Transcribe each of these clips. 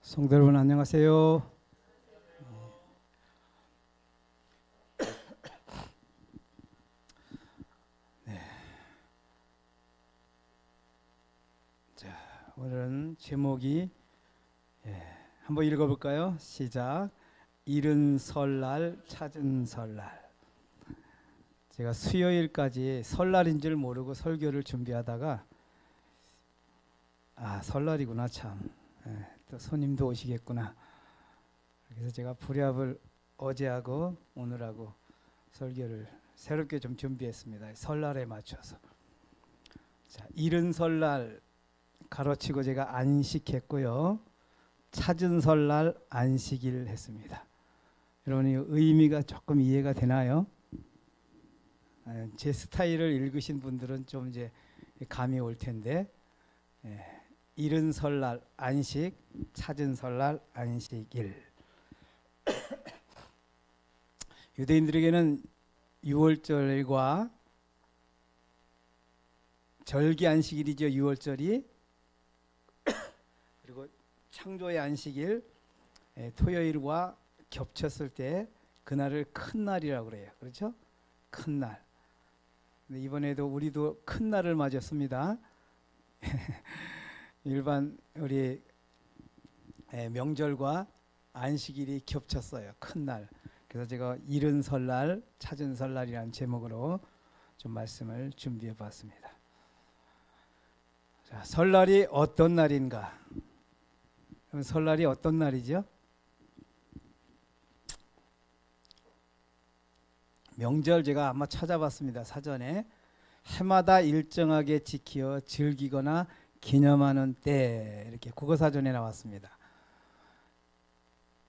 성도 여러분 안녕하세요. 네. 자, 오늘은 제목이 한번 읽어볼까요? 시작. 이른 설날 찾은 설날. 제가 수요일까지 설날인 줄 모르고 설교를 준비하다가 설날이구나 참. 또 손님도 오시겠구나. 그래서 제가 불협을 어제하고 오늘하고 설교를 새롭게 좀 준비했습니다. 설날에 맞춰서. 자, 이른 설날 가로치고 제가 안식했고요. 찾은 설날 안식일 했습니다. 여러분 이 의미가 조금 이해가 되나요? 제 스타일을 읽으신 분들은 좀 이제 감이 올 텐데, 이른 설날 안식, 찾은 설날 안식일. 유대인들에게는 6월절과 절기 안식일이죠. 6월절이. 그리고 창조의 안식일, 토요일과 겹쳤을 때 그날을 큰 날이라고 그래요. 그렇죠? 큰 날. 근데 이번에도 우리도 큰 날을 맞았습니다. 일반 우리 명절과 안식일이 겹쳤어요. 큰 날. 그래서 제가 이른 설날, 찾은 설날이라는 제목으로 좀 말씀을 준비해 봤습니다. 자, 설날이 어떤 날인가? 그럼 설날이 어떤 날이죠? 명절 제가 아마 찾아봤습니다. 사전에. 해마다 일정하게 지키어 즐기거나 기념하는 때, 이렇게 국어사전에 나왔습니다.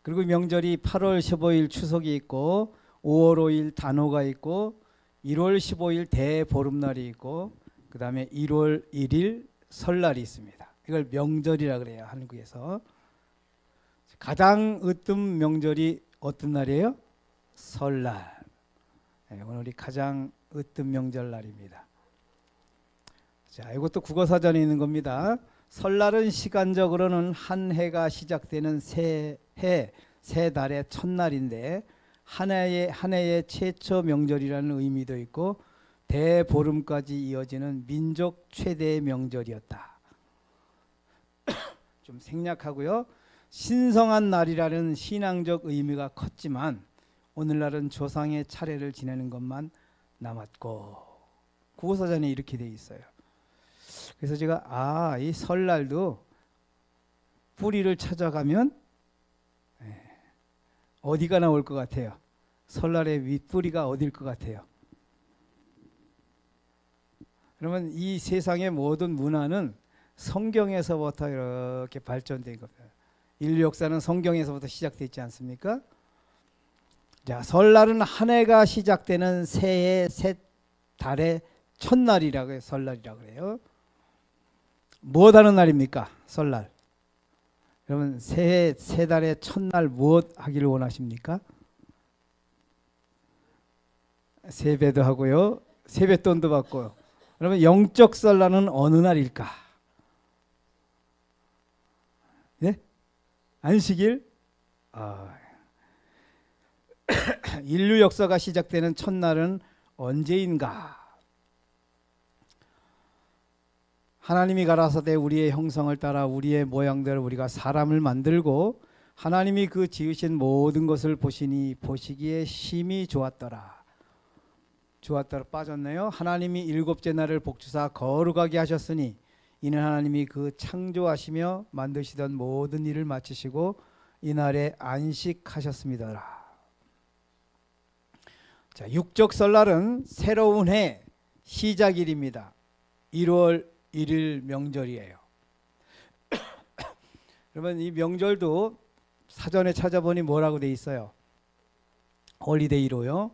그리고 명절이 8월 15일 추석이 있고 5월 5일 단오가 있고 1월 15일 대보름날이 있고 그 다음에 1월 1일 설날이 있습니다. 이걸 명절이라 그래요. 한국에서. 가장 으뜸 명절이 어떤 날이에요? 설날. 오늘이 가장 으뜸 명절 날입니다. 자, 이것도 국어사전에 있는 겁니다. 설날은 시간적으로는 한 해가 시작되는 새 달의 첫날인데 한 해의 최초 명절이라는 의미도 있고 대보름까지 이어지는 민족 최대의 명절이었다. 좀 생략하고요. 신성한 날이라는 신앙적 의미가 컸지만 오늘날은 조상의 차례를 지내는 것만 남았고, 국어사전에 이렇게 돼 있어요. 그래서 제가 이 설날도 뿌리를 찾아가면 어디가 나올 것 같아요? 설날의 윗뿌리가 어딜 것 같아요? 그러면 이 세상의 모든 문화는 성경에서부터 이렇게 발전된 겁니다. 인류 역사는 성경에서부터 시작됐지 않습니까? 자, 설날은 한 해가 시작되는 새해 새 달의 첫날이라고 해요. 설날이라고 그래요. 무엇 하는 날입니까? 설날. 여러분 새해 새 달의 첫날 무엇 하기를 원하십니까? 세배도 하고요. 세뱃돈도 받고요. 그러면 영적 설날은 어느 날일까? 네? 안식일? 인류 역사가 시작되는 첫날은 언제인가? 하나님이 가라사대 우리의 형성을 따라 우리의 모양대로 우리가 사람을 만들고 하나님이 그 지으신 모든 것을 보시니 보시기에 심히 좋았더라. 좋았더라 빠졌네요. 하나님이 일곱째 날을 복주사 거룩하게 하셨으니 이는 하나님이 그 창조하시며 만드시던 모든 일을 마치시고 이날에 안식하셨습니다. 자, 육적 설날은 새로운 해 시작일입니다. 1월 1일 명절이에요. 그러면 이 명절도 사전에 찾아보니 뭐라고 돼 있어요? 홀리데이로요.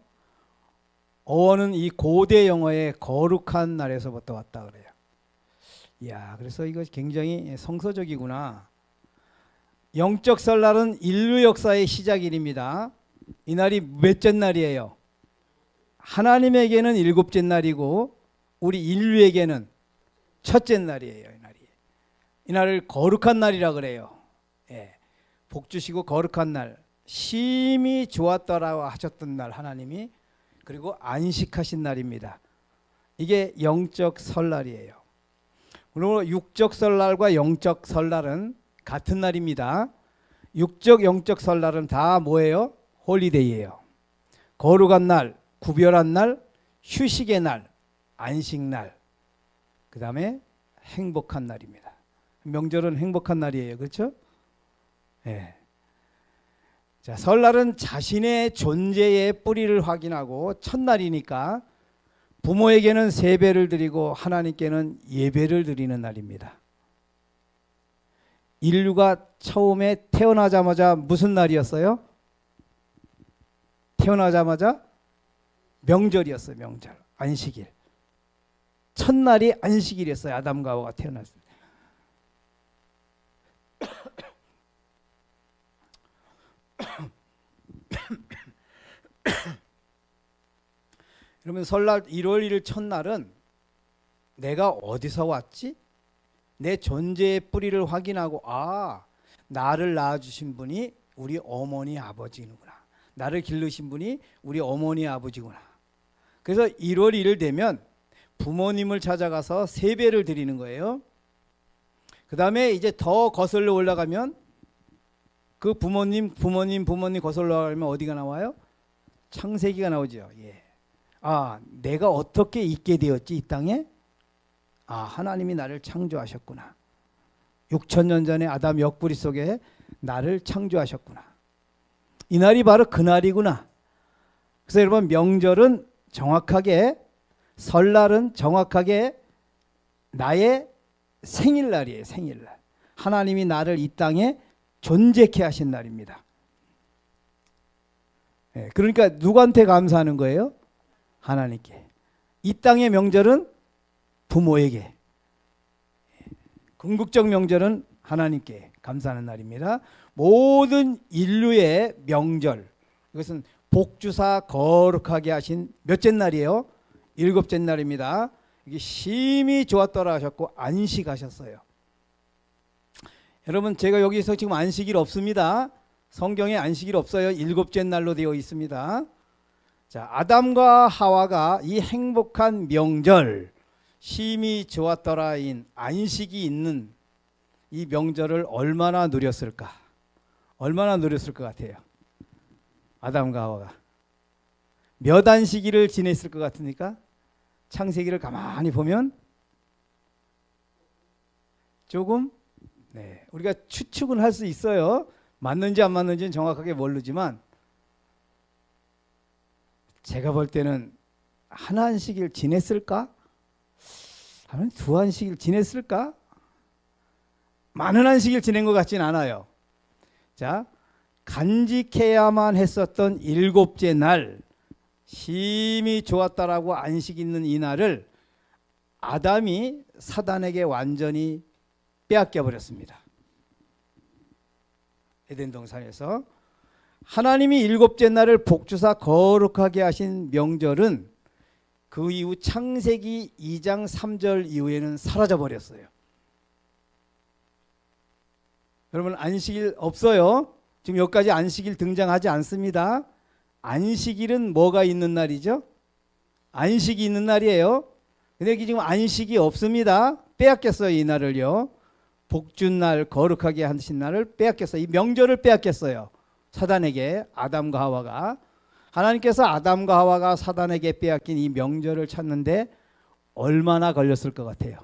어원은 이 고대 영어의 거룩한 날에서부터 왔다 그래요. 이야, 그래서 이거 굉장히 성서적이구나. 영적 설날은 인류 역사의 시작일입니다. 이날이 몇째 날이에요? 하나님에게는 일곱째 날이고 우리 인류에게는 첫째 날이에요. 이날이. 이날을 거룩한 날이라 그래요. 예. 복 주시고 거룩한 날, 심히 좋았더라고 하셨던 날 하나님이, 그리고 안식하신 날입니다. 이게 영적 설날이에요. 그리고 육적 설날과 영적 설날은 같은 날입니다. 육적 영적 설날은 다 뭐예요? 홀리데이예요. 거룩한 날, 구별한 날, 휴식의 날, 안식날, 그 다음에 행복한 날입니다. 명절은 행복한 날이에요. 그렇죠? 예. 자, 설날은 자신의 존재의 뿌리를 확인하고 첫날이니까 부모에게는 세배를 드리고 하나님께는 예배를 드리는 날입니다. 인류가 처음에 태어나자마자 무슨 날이었어요? 태어나자마자 명절이었어요. 명절, 안식일. 첫날이 안식일이었어요. 아담과 하와가 태어났을 때. 그러면 설날 1월 1일 첫날은 내가 어디서 왔지? 내 존재의 뿌리를 확인하고, 아, 나를 낳아주신 분이 우리 어머니 아버지구나. 나를 기르신 분이 우리 어머니 아버지구나. 그래서 1월 1일 되면 부모님을 찾아가서 세배를 드리는 거예요. 그 다음에 이제 더 거슬러 올라가면 그 부모님 거슬러 올라가면 어디가 나와요? 창세기가 나오죠. 예. 아, 내가 어떻게 있게 되었지 이 땅에? 아, 하나님이 나를 창조하셨구나. 6,000년 전에 아담 옆구리 속에 나를 창조하셨구나. 이 날이 바로 그 날이구나. 그래서 여러분, 명절은 정확하게, 설날은 정확하게 나의 생일날이에요. 생일날. 하나님이 나를 이 땅에 존재케 하신 날입니다. 예, 그러니까 누구한테 감사하는 거예요? 하나님께. 이 땅의 명절은 부모에게, 궁극적 명절은 하나님께 감사하는 날입니다. 모든 인류의 명절, 이것은 복주사 거룩하게 하신 몇째 날이에요? 7째 날입니다. 이게 심히 좋았더라 하셨고 안식하셨어요. 여러분, 제가 여기서 지금 안식일 없습니다. 성경에 안식일 없어요. 7째 날로 되어 있습니다. 자, 아담과 하와가 이 행복한 명절, 심히 좋았더라인 안식이 있는 이 명절을 얼마나 누렸을까? 얼마나 누렸을 것 같아요? 아담과 하와가 몇 안식일을 지냈을 것 같습니까? 창세기를 가만히 보면 조금, 네, 우리가 추측은 할 수 있어요. 맞는지 안 맞는지는 정확하게 모르지만 제가 볼 때는 한 안식일 지냈을까? 한 두 안식일 지냈을까? 많은 안식일 지낸 것 같진 않아요. 자, 간직해야만 했었던 7째 날, 심히 좋았다라고 안식 있는 이 날을 아담이 사단에게 완전히 빼앗겨 버렸습니다. 에덴 동산에서 하나님이 7째 날을 복주사 거룩하게 하신 명절은 그 이후 창세기 2장 3절 이후에는 사라져 버렸어요. 여러분, 안식일 없어요. 지금 여기까지 안식일 등장하지 않습니다. 안식일은 뭐가 있는 날이죠? 안식이 있는 날이에요. 근데 지금 안식이 없습니다. 빼앗겼어요. 이 날을요. 복준 날, 거룩하게 하신 날을 빼앗겼어요. 이 명절을 빼앗겼어요. 사단에게, 아담과 하와가. 하나님께서 아담과 하와가 사단에게 빼앗긴 이 명절을 찾는데 얼마나 걸렸을 것 같아요?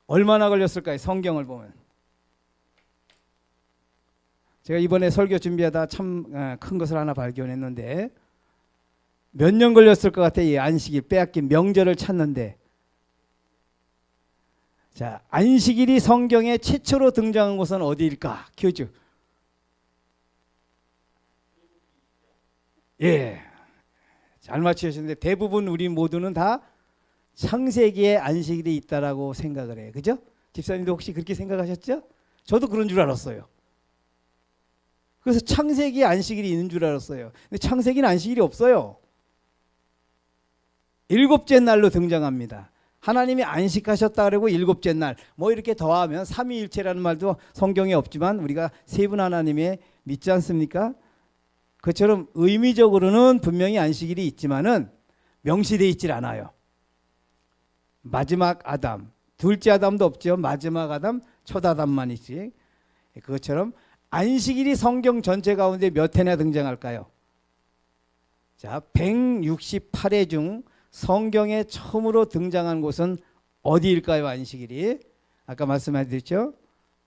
얼마나 걸렸을까요? 성경을 보면. 제가 이번에 설교 준비하다 참 큰 것을 하나 발견했는데 몇 년 걸렸을 것 같아요? 이 안식일 빼앗긴 명절을 찾는데. 자, 안식일이 성경에 최초로 등장한 곳은 어디일까? 퀴즈. 예, 잘 맞추셨는데 대부분 우리 모두는 다 창세기에 안식일이 있다라고 생각을 해요. 그죠? 집사님도 혹시 그렇게 생각하셨죠? 저도 그런 줄 알았어요. 그래서 창세기에 안식일이 있는 줄 알았어요. 근데 창세기는 안식일이 없어요. 7째 날로 등장합니다. 하나님이 안식하셨다 그러고 일곱째 날 뭐 이렇게 더하면 삼위일체라는 말도 성경에 없지만 우리가 세 분 하나님에 믿지 않습니까? 그처럼 의미적으로는 분명히 안식일이 있지만은 명시되어 있질 않아요. 마지막 아담, 둘째 아담도 없죠. 마지막 아담, 첫 아담만 있지. 그것처럼 안식일이 성경 전체 가운데 몇 회나 등장할까요? 자, 168회 중 성경에 처음으로 등장한 곳은 어디일까요? 안식일이 아까 말씀드렸죠.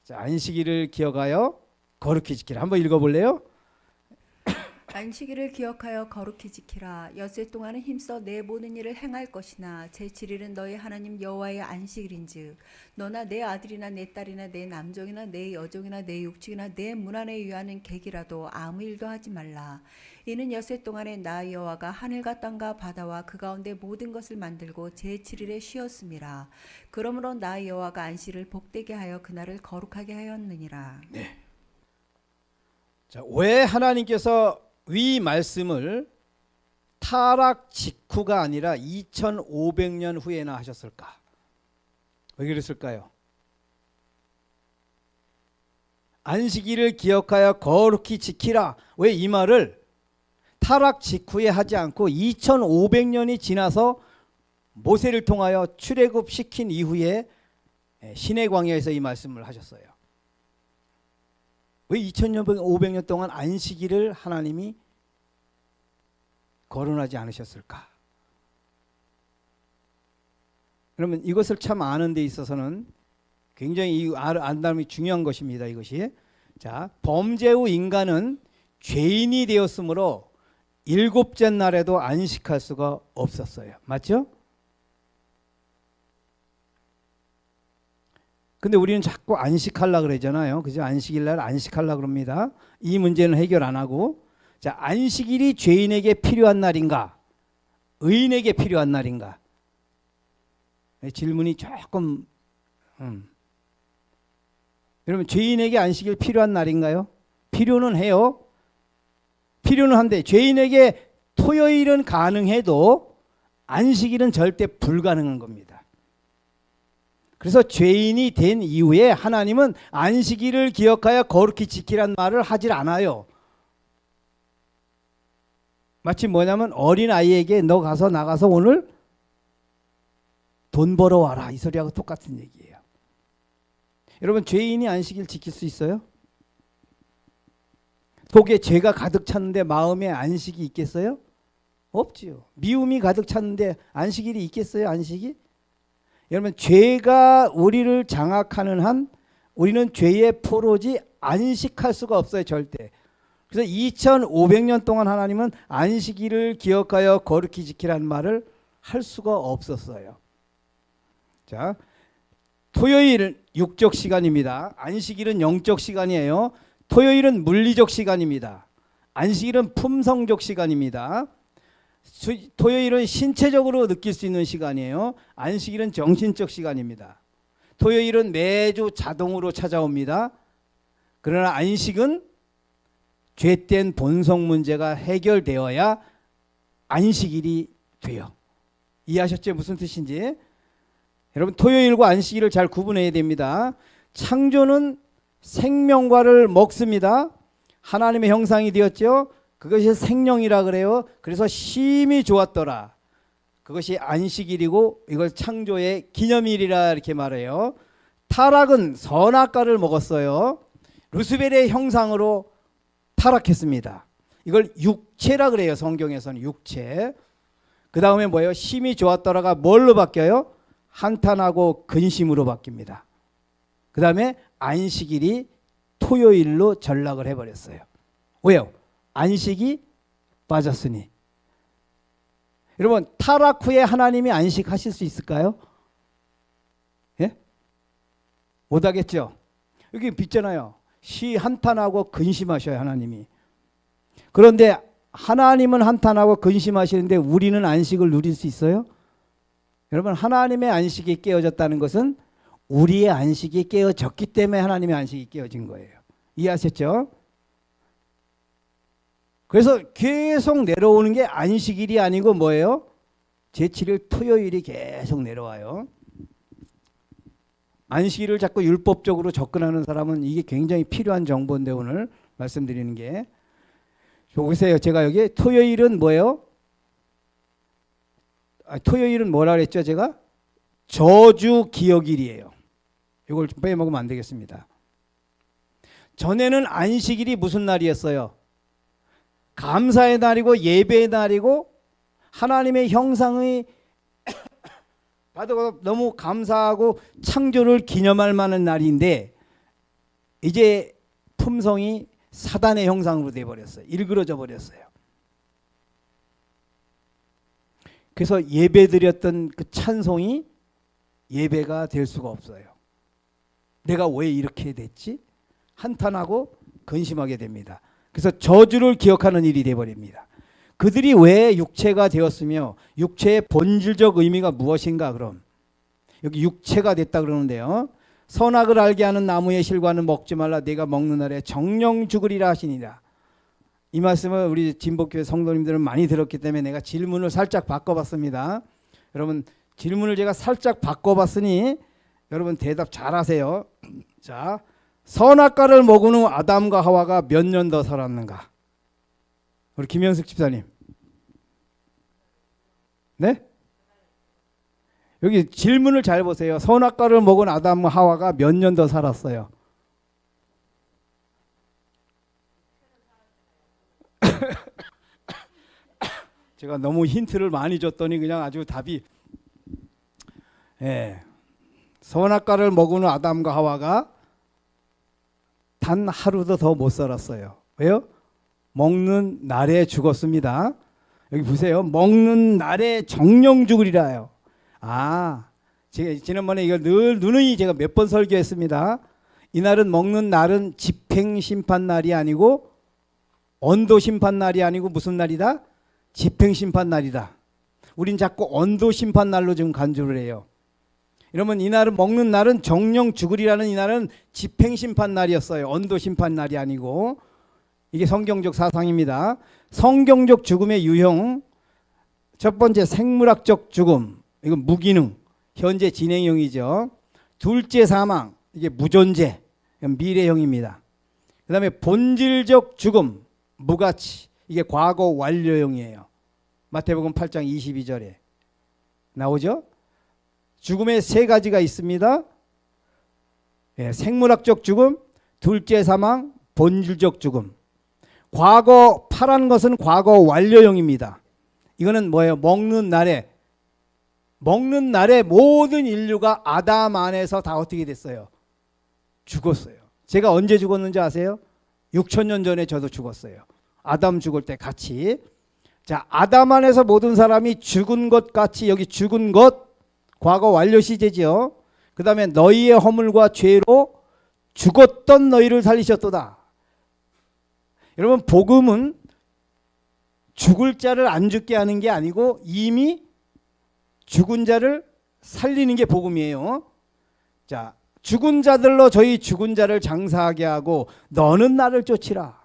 자, 안식일을 기억하여 거룩히 지키라. 한번 읽어볼래요? 안식일을 기억하여 거룩히 지키라. 엿새 동안은 힘써 내 모든 일을 행할 것이나 제7일은 너희 하나님 여호와의 안식일인즉 너나 내 아들이나 내 딸이나 내 남종이나 내 여종이나 내 육축이나 내 문 안에 위하는 객이라도 아무 일도 하지 말라. 이는 엿새 동안에 나 여호와가 하늘과 땅과 바다와 그 가운데 모든 것을 만들고 제7일에 쉬었음이라. 그러므로 나 여호와가 안식일을 복되게 하여 그날을 거룩하게 하였느니라. 네. 자, 왜 하나님께서 위 말씀을 타락 직후가 아니라 2500년 후에나 하셨을까? 왜 그랬을까요? 안식일을 기억하여 거룩히 지키라. 왜 이 말을 타락 직후에 하지 않고 2500년이 지나서 모세를 통하여 출애굽시킨 이후에 시내 광야에서 이 말씀을 하셨어요? 왜 2500년 동안 안식일을 하나님이 거론하지 않으셨을까? 그러면 이것을 참 아는 데 있어서는 굉장히 안다는 게 중요한 것입니다. 이것이. 자, 범죄 후 인간은 죄인이 되었으므로 일곱째 날에도 안식할 수가 없었어요. 맞죠? 근데 우리는 자꾸 안식하려고 그러잖아요. 그죠? 안식일 날 안식하려고 그럽니다. 이 문제는 해결 안 하고. 자, 안식일이 죄인에게 필요한 날인가? 의인에게 필요한 날인가? 질문이 조금 여러분, 죄인에게 안식일 필요한 날인가요? 필요는 해요. 필요는 한데 죄인에게 토요일은 가능해도 안식일은 절대 불가능한 겁니다. 그래서 죄인이 된 이후에 하나님은 안식일을 기억하여 거룩히 지키란 말을 하질 않아요. 마치 뭐냐면 어린아이에게 너 가서 나가서 오늘 돈 벌어와라 이 소리하고 똑같은 얘기예요. 여러분, 죄인이 안식일 지킬 수 있어요? 속에 죄가 가득 찼는데 마음에 안식이 있겠어요? 없지요. 미움이 가득 찼는데 안식일이 있겠어요? 안식이? 여러분, 죄가 우리를 장악하는 한 우리는 죄의 포로지 안식할 수가 없어요. 절대. 그래서 2500년 동안 하나님은 안식일을 기억하여 거룩히 지키라는 말을 할 수가 없었어요. 자, 토요일은 육적 시간입니다. 안식일은 영적 시간이에요. 토요일은 물리적 시간입니다. 안식일은 품성적 시간입니다. 토요일은 신체적으로 느낄 수 있는 시간이에요. 안식일은 정신적 시간입니다. 토요일은 매주 자동으로 찾아옵니다. 그러나 안식은 죄된 본성 문제가 해결되어야 안식일이 돼요. 이해하셨죠? 무슨 뜻인지? 여러분, 토요일과 안식일을 잘 구분해야 됩니다. 창조는 생명과를 먹습니다. 하나님의 형상이 되었죠. 그것이 생명이라 그래요. 그래서 심히 좋았더라. 그것이 안식일이고 이걸 창조의 기념일이라 이렇게 말해요. 타락은 선악과를 먹었어요. 루스벨의 형상으로 타락했습니다. 이걸 육체라 그래요. 성경에서는 육체. 그 다음에 뭐예요? 심히 좋았더라가 뭘로 바뀌어요? 한탄하고 근심으로 바뀝니다. 그 다음에 안식일이 토요일로 전락을 해버렸어요. 왜요? 안식이 빠졌으니. 여러분, 타락 후에 하나님이 안식하실 수 있을까요? 예? 못하겠죠? 여기 빗잖아요. 시 한탄하고 근심하셔요. 하나님이. 그런데 하나님은 한탄하고 근심하시는데 우리는 안식을 누릴 수 있어요? 여러분, 하나님의 안식이 깨어졌다는 것은 우리의 안식이 깨어졌기 때문에 하나님의 안식이 깨어진 거예요. 이해하셨죠? 그래서 계속 내려오는 게 안식일이 아니고 뭐예요? 제7일 토요일이 계속 내려와요. 안식일을 자꾸 율법적으로 접근하는 사람은 이게 굉장히 필요한 정보인데 오늘 말씀드리는 게 보세요. 제가 여기 토요일은 뭐예요? 토요일은 뭐라 그랬죠? 제가 저주 기억일이에요. 이걸 좀 빼먹으면 안 되겠습니다. 전에는 안식일이 무슨 날이었어요? 감사의 날이고 예배의 날이고 하나님의 형상의 받아 너무 감사하고 창조를 기념할 만한 날인데 이제 품성이 사단의 형상으로 되어버렸어요. 일그러져 버렸어요. 그래서 예배드렸던 그 찬송이 예배가 될 수가 없어요. 내가 왜 이렇게 됐지? 한탄하고 근심하게 됩니다. 그래서 저주를 기억하는 일이 되어버립니다. 그들이 왜 육체가 되었으며 육체의 본질적 의미가 무엇인가? 그럼 여기 육체가 됐다 그러는데요. 선악을 알게 하는 나무의 실과는 먹지 말라. 내가 먹는 날에 정령 죽으리라 하시니라. 이 말씀을 우리 진복교회 성도님들은 많이 들었기 때문에 내가 질문을 살짝 바꿔봤습니다. 여러분 질문을 제가 살짝 바꿔봤으니 여러분 대답 잘하세요. 자, 선악과를 먹은 후 아담과 하와가 몇 년 더 살았는가? 우리 김현숙 집사님. 네? 여기 질문을 잘 보세요. 선악과를 먹은 아담과 하와가 몇 년 더 살았어요? 제가 너무 힌트를 많이 줬더니 그냥 아주 답이 선악과를 먹은 후 아담과 하와가 단 하루도 더 못 살았어요. 왜요? 먹는 날에 죽었습니다. 여기 보세요. 먹는 날에 정령 죽으리라요. 제가 지난번에 이걸 늘 누누이 제가 몇 번 설교했습니다. 이 날은 먹는 날은 집행심판 날이 아니고 언도심판 날이 아니고 무슨 날이다? 집행심판 날이다. 우린 자꾸 언도심판 날로 지금 간주를 해요. 이러면 이 날은 먹는 날은 정령 죽으리라는 이 날은 집행심판 날이었어요. 언도심판 날이 아니고. 이게 성경적 사상입니다. 성경적 죽음의 유형 첫 번째 생물학적 죽음. 이건 무기능 현재 진행형이죠. 둘째 사망 이게 무존재 미래형입니다. 그 다음에 본질적 죽음 무가치 이게 과거 완료형이에요. 마태복음 8장 22절에 나오죠. 죽음의 세 가지가 있습니다. 생물학적 죽음, 둘째 사망, 본질적 죽음. 과거 파란 것은 과거 완료형입니다. 이거는 뭐예요? 먹는 날에 모든 인류가 아담 안에서 다 어떻게 됐어요? 죽었어요. 제가 언제 죽었는지 아세요? 6,000년 전에 저도 죽었어요. 아담 죽을 때 같이. 자, 아담 안에서 모든 사람이 죽은 것 같이 여기 죽은 것 과거 완료 시제죠. 그 다음에 너희의 허물과 죄로 죽었던 너희를 살리셨도다. 여러분 복음은 죽을 자를 안 죽게 하는 게 아니고 이미 죽은 자를 살리는 게 복음이에요. 자, 죽은 자들로 저희 죽은 자를 장사하게 하고 너는 나를 쫓으라.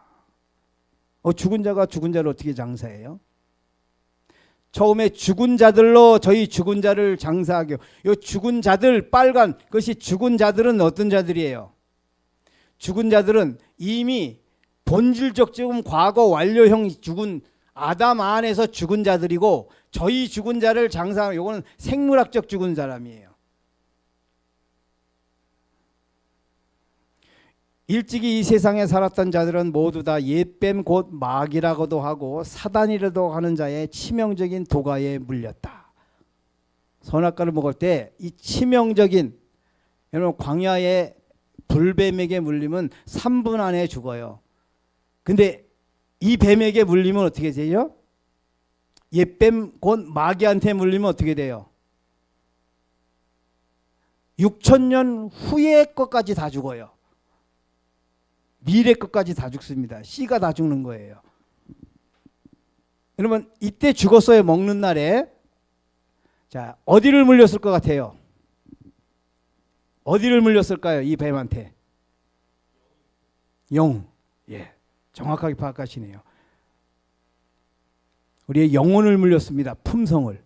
죽은 자가 죽은 자를 어떻게 장사해요? 처음에 죽은 자들로 저희 죽은 자를 장사하게. 요 죽은 자들 빨간 그것이 죽은 자들은 어떤 자들이에요? 죽은 자들은 이미 본질적 죽음 과거 완료형 죽은 아담 안에서 죽은 자들이고 저희 죽은 자를 장사하는 요거는 생물학적 죽은 사람이에요. 일찍이 이 세상에 살았던 자들은 모두 다 옛뱀 곧 마귀라고도 하고 사단이라도 하는 자의 치명적인 도가에 물렸다. 선악과를 먹을 때 이 치명적인 여러분 광야의 불뱀에게 물리면 3분 안에 죽어요. 근데 이 뱀에게 물리면 어떻게 되죠? 옛뱀 곧 마귀한테 물리면 어떻게 돼요? 6,000년 후의 것까지 다 죽어요. 미래 것까지 다 죽습니다. 씨가 다 죽는 거예요. 여러분 이때 죽었어요. 먹는 날에. 자, 어디를 물렸을 것 같아요? 어디를 물렸을까요? 이 뱀한테. 영. 정확하게 파악하시네요. 우리의 영혼을 물렸습니다. 품성을.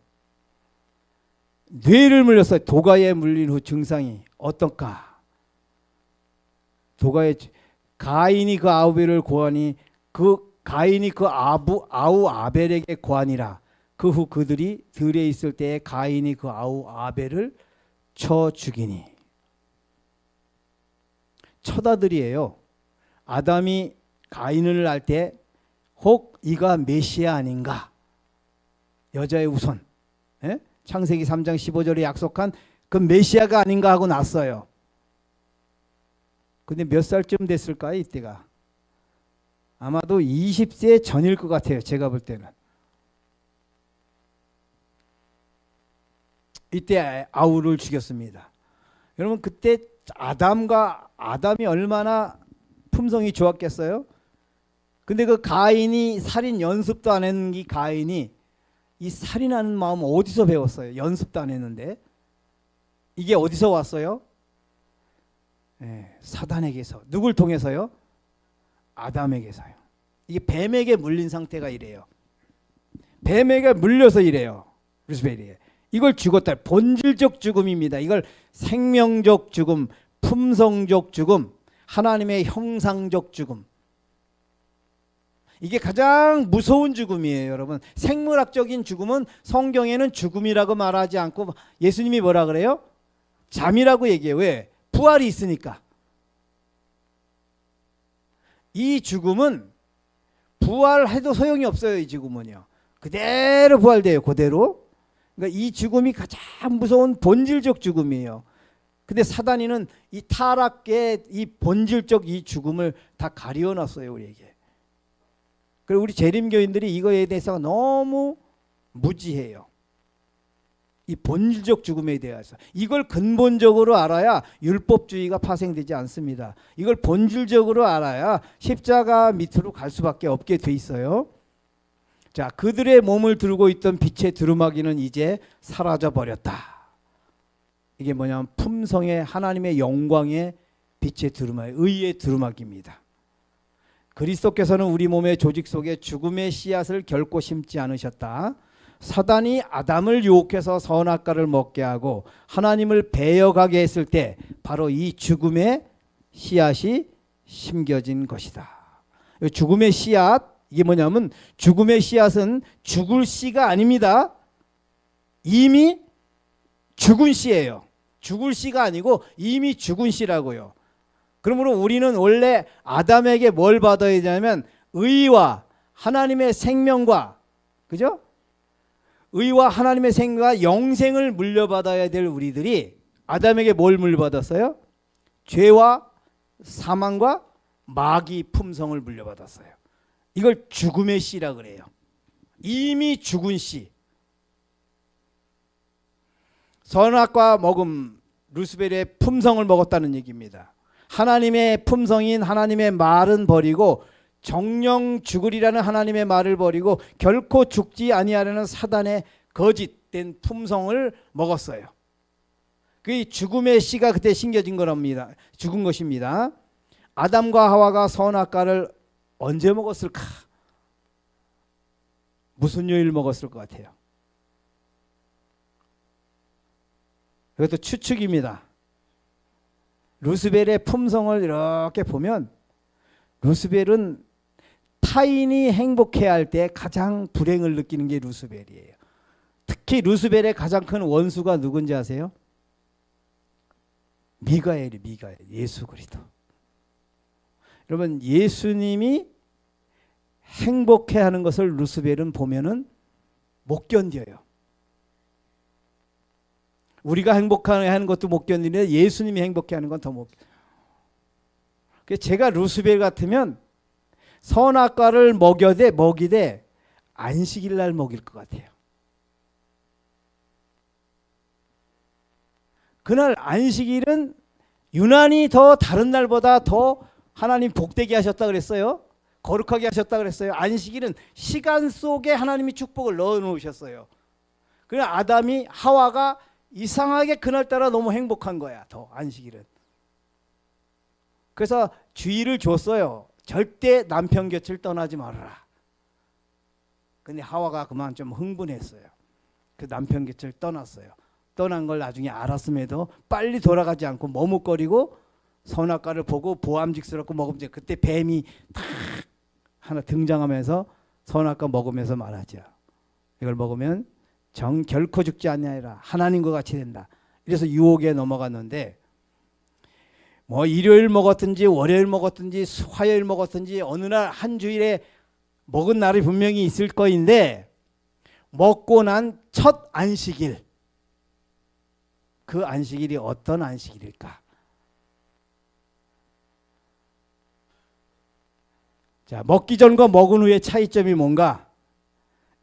뇌를 물렸어요. 도가에 물린 후 증상이 어떤가? 도가에 가인이 그 아우벨을 고하니 그 가인이 그 아우 아벨에게 고하니라. 그 후 그들이 들에 있을 때에 가인이 그 아우 아벨을 쳐 죽이니. 처다들이에요. 아담이 가인을 알 때 혹 이가 메시아 아닌가? 여자의 우선. 예? 창세기 3장 15절에 약속한 그 메시아가 아닌가 하고 났어요. 근데 몇 살쯤 됐을까요? 이때가. 아마도 20세 전일 것 같아요. 제가 볼 때는. 이때 아우를 죽였습니다. 여러분 그때 아담이 얼마나 품성이 좋았겠어요? 근데 그 가인이 살인 연습도 안 했는 이 가인이 이 살인하는 마음 어디서 배웠어요? 연습도 안 했는데. 이게 어디서 왔어요? 사단에게서. 누굴 통해서요? 아담에게서요. 이게 뱀에게 물린 상태가 이래요. 뱀에게 물려서 이래요. 루스벨이. 이걸 죽었다. 본질적 죽음입니다. 이걸 생명적 죽음, 품성적 죽음, 하나님의 형상적 죽음. 이게 가장 무서운 죽음이에요, 여러분. 생물학적인 죽음은 성경에는 죽음이라고 말하지 않고 예수님이 뭐라 그래요? 잠이라고 얘기해요. 왜? 부활이 있으니까. 이 죽음은 부활해도 소용이 없어요. 이 죽음은요. 그대로 부활돼요. 그대로. 그러니까 이 죽음이 가장 무서운 본질적 죽음이에요. 근데 사단이는 이 타락의 이 본질적 이 죽음을 다 가리워놨어요. 우리에게. 그리고 우리 재림교인들이 이거에 대해서 너무 무지해요. 이 본질적 죽음에 대해서. 이걸 근본적으로 알아야 율법주의가 파생되지 않습니다. 이걸 본질적으로 알아야 십자가 밑으로 갈 수밖에 없게 돼 있어요. 자, 그들의 몸을 들고 있던 빛의 두루마기는 이제 사라져 버렸다. 이게 뭐냐면 품성의 하나님의 영광의 빛의 두루마기, 의의 두루마기입니다. 그리스도께서는 우리 몸의 조직 속에 죽음의 씨앗을 결코 심지 않으셨다. 사단이 아담을 유혹해서 선악과를 먹게 하고 하나님을 배역하게 했을 때 바로 이 죽음의 씨앗이 심겨진 것이다. 죽음의 씨앗, 이게 뭐냐면 죽음의 씨앗은 죽을 씨가 아닙니다. 이미 죽은 씨예요. 죽을 씨가 아니고 이미 죽은 씨라고요. 그러므로 우리는 원래 아담에게 뭘 받아야 되냐면 의와 하나님의 생명과, 그죠? 의와 하나님의 생명과 영생을 물려받아야 될 우리들이 아담에게 뭘 물려받았어요? 죄와 사망과 마귀 품성을 물려받았어요. 이걸 죽음의 씨라 그래요. 이미 죽은 씨. 선악과 먹음, 루스벨의 품성을 먹었다는 얘기입니다. 하나님의 품성인 하나님의 말은 버리고 정령 죽으리라는 하나님의 말을 버리고 결코 죽지 아니하려는 사단의 거짓된 품성을 먹었어요. 그 죽음의 씨가 그때 심겨진 거랍니다. 죽은 것입니다. 아담과 하와가 선악과를 언제 먹었을까? 무슨 요일 먹었을 것 같아요? 이것도 추측입니다. 루스벨의 품성을 이렇게 보면 루스벨은 타인이 행복해할 때 가장 불행을 느끼는 게 루스벨이에요. 특히 루스벨의 가장 큰 원수가 누군지 아세요? 미가엘, 예수 그리스도. 여러분, 예수님이 행복해하는 것을 루스벨은 보면은 못 견뎌요. 우리가 행복해하는 것도 못 견디는데 예수님이 행복해하는 건 더 못 견뎌요. 제가 루스벨 같으면 선악과를 먹이되 안식일 날 먹일 것 같아요. 그날 안식일은 유난히 더 다른 날보다 더 하나님 복되게 하셨다 그랬어요. 거룩하게 하셨다 그랬어요. 안식일은 시간 속에 하나님이 축복을 넣어 놓으셨어요. 그래서 아담이 하와가 이상하게 그날따라 너무 행복한 거야. 더 안식일은. 그래서 주의를 줬어요. 절대 남편 곁을 떠나지 말아라. 근데 하와가 그만 좀 흥분했어요. 그 남편 곁을 떠났어요. 떠난 걸 나중에 알았음에도 빨리 돌아가지 않고 머뭇거리고 선악과를 보고 보암직스럽고 먹으면 이제 그때 뱀이 탁 하나 등장하면서 선악과 먹으면서 말하죠. 이걸 먹으면 결코 죽지 아니하리라. 하나님과 같이 된다. 이래서 유혹에 넘어갔는데 뭐 일요일 먹었든지 월요일 먹었든지 화요일 먹었든지 어느 날 한 주일에 먹은 날이 분명히 있을 거인데 먹고 난 첫 안식일, 그 안식일이 어떤 안식일일까? 자, 먹기 전과 먹은 후의 차이점이 뭔가?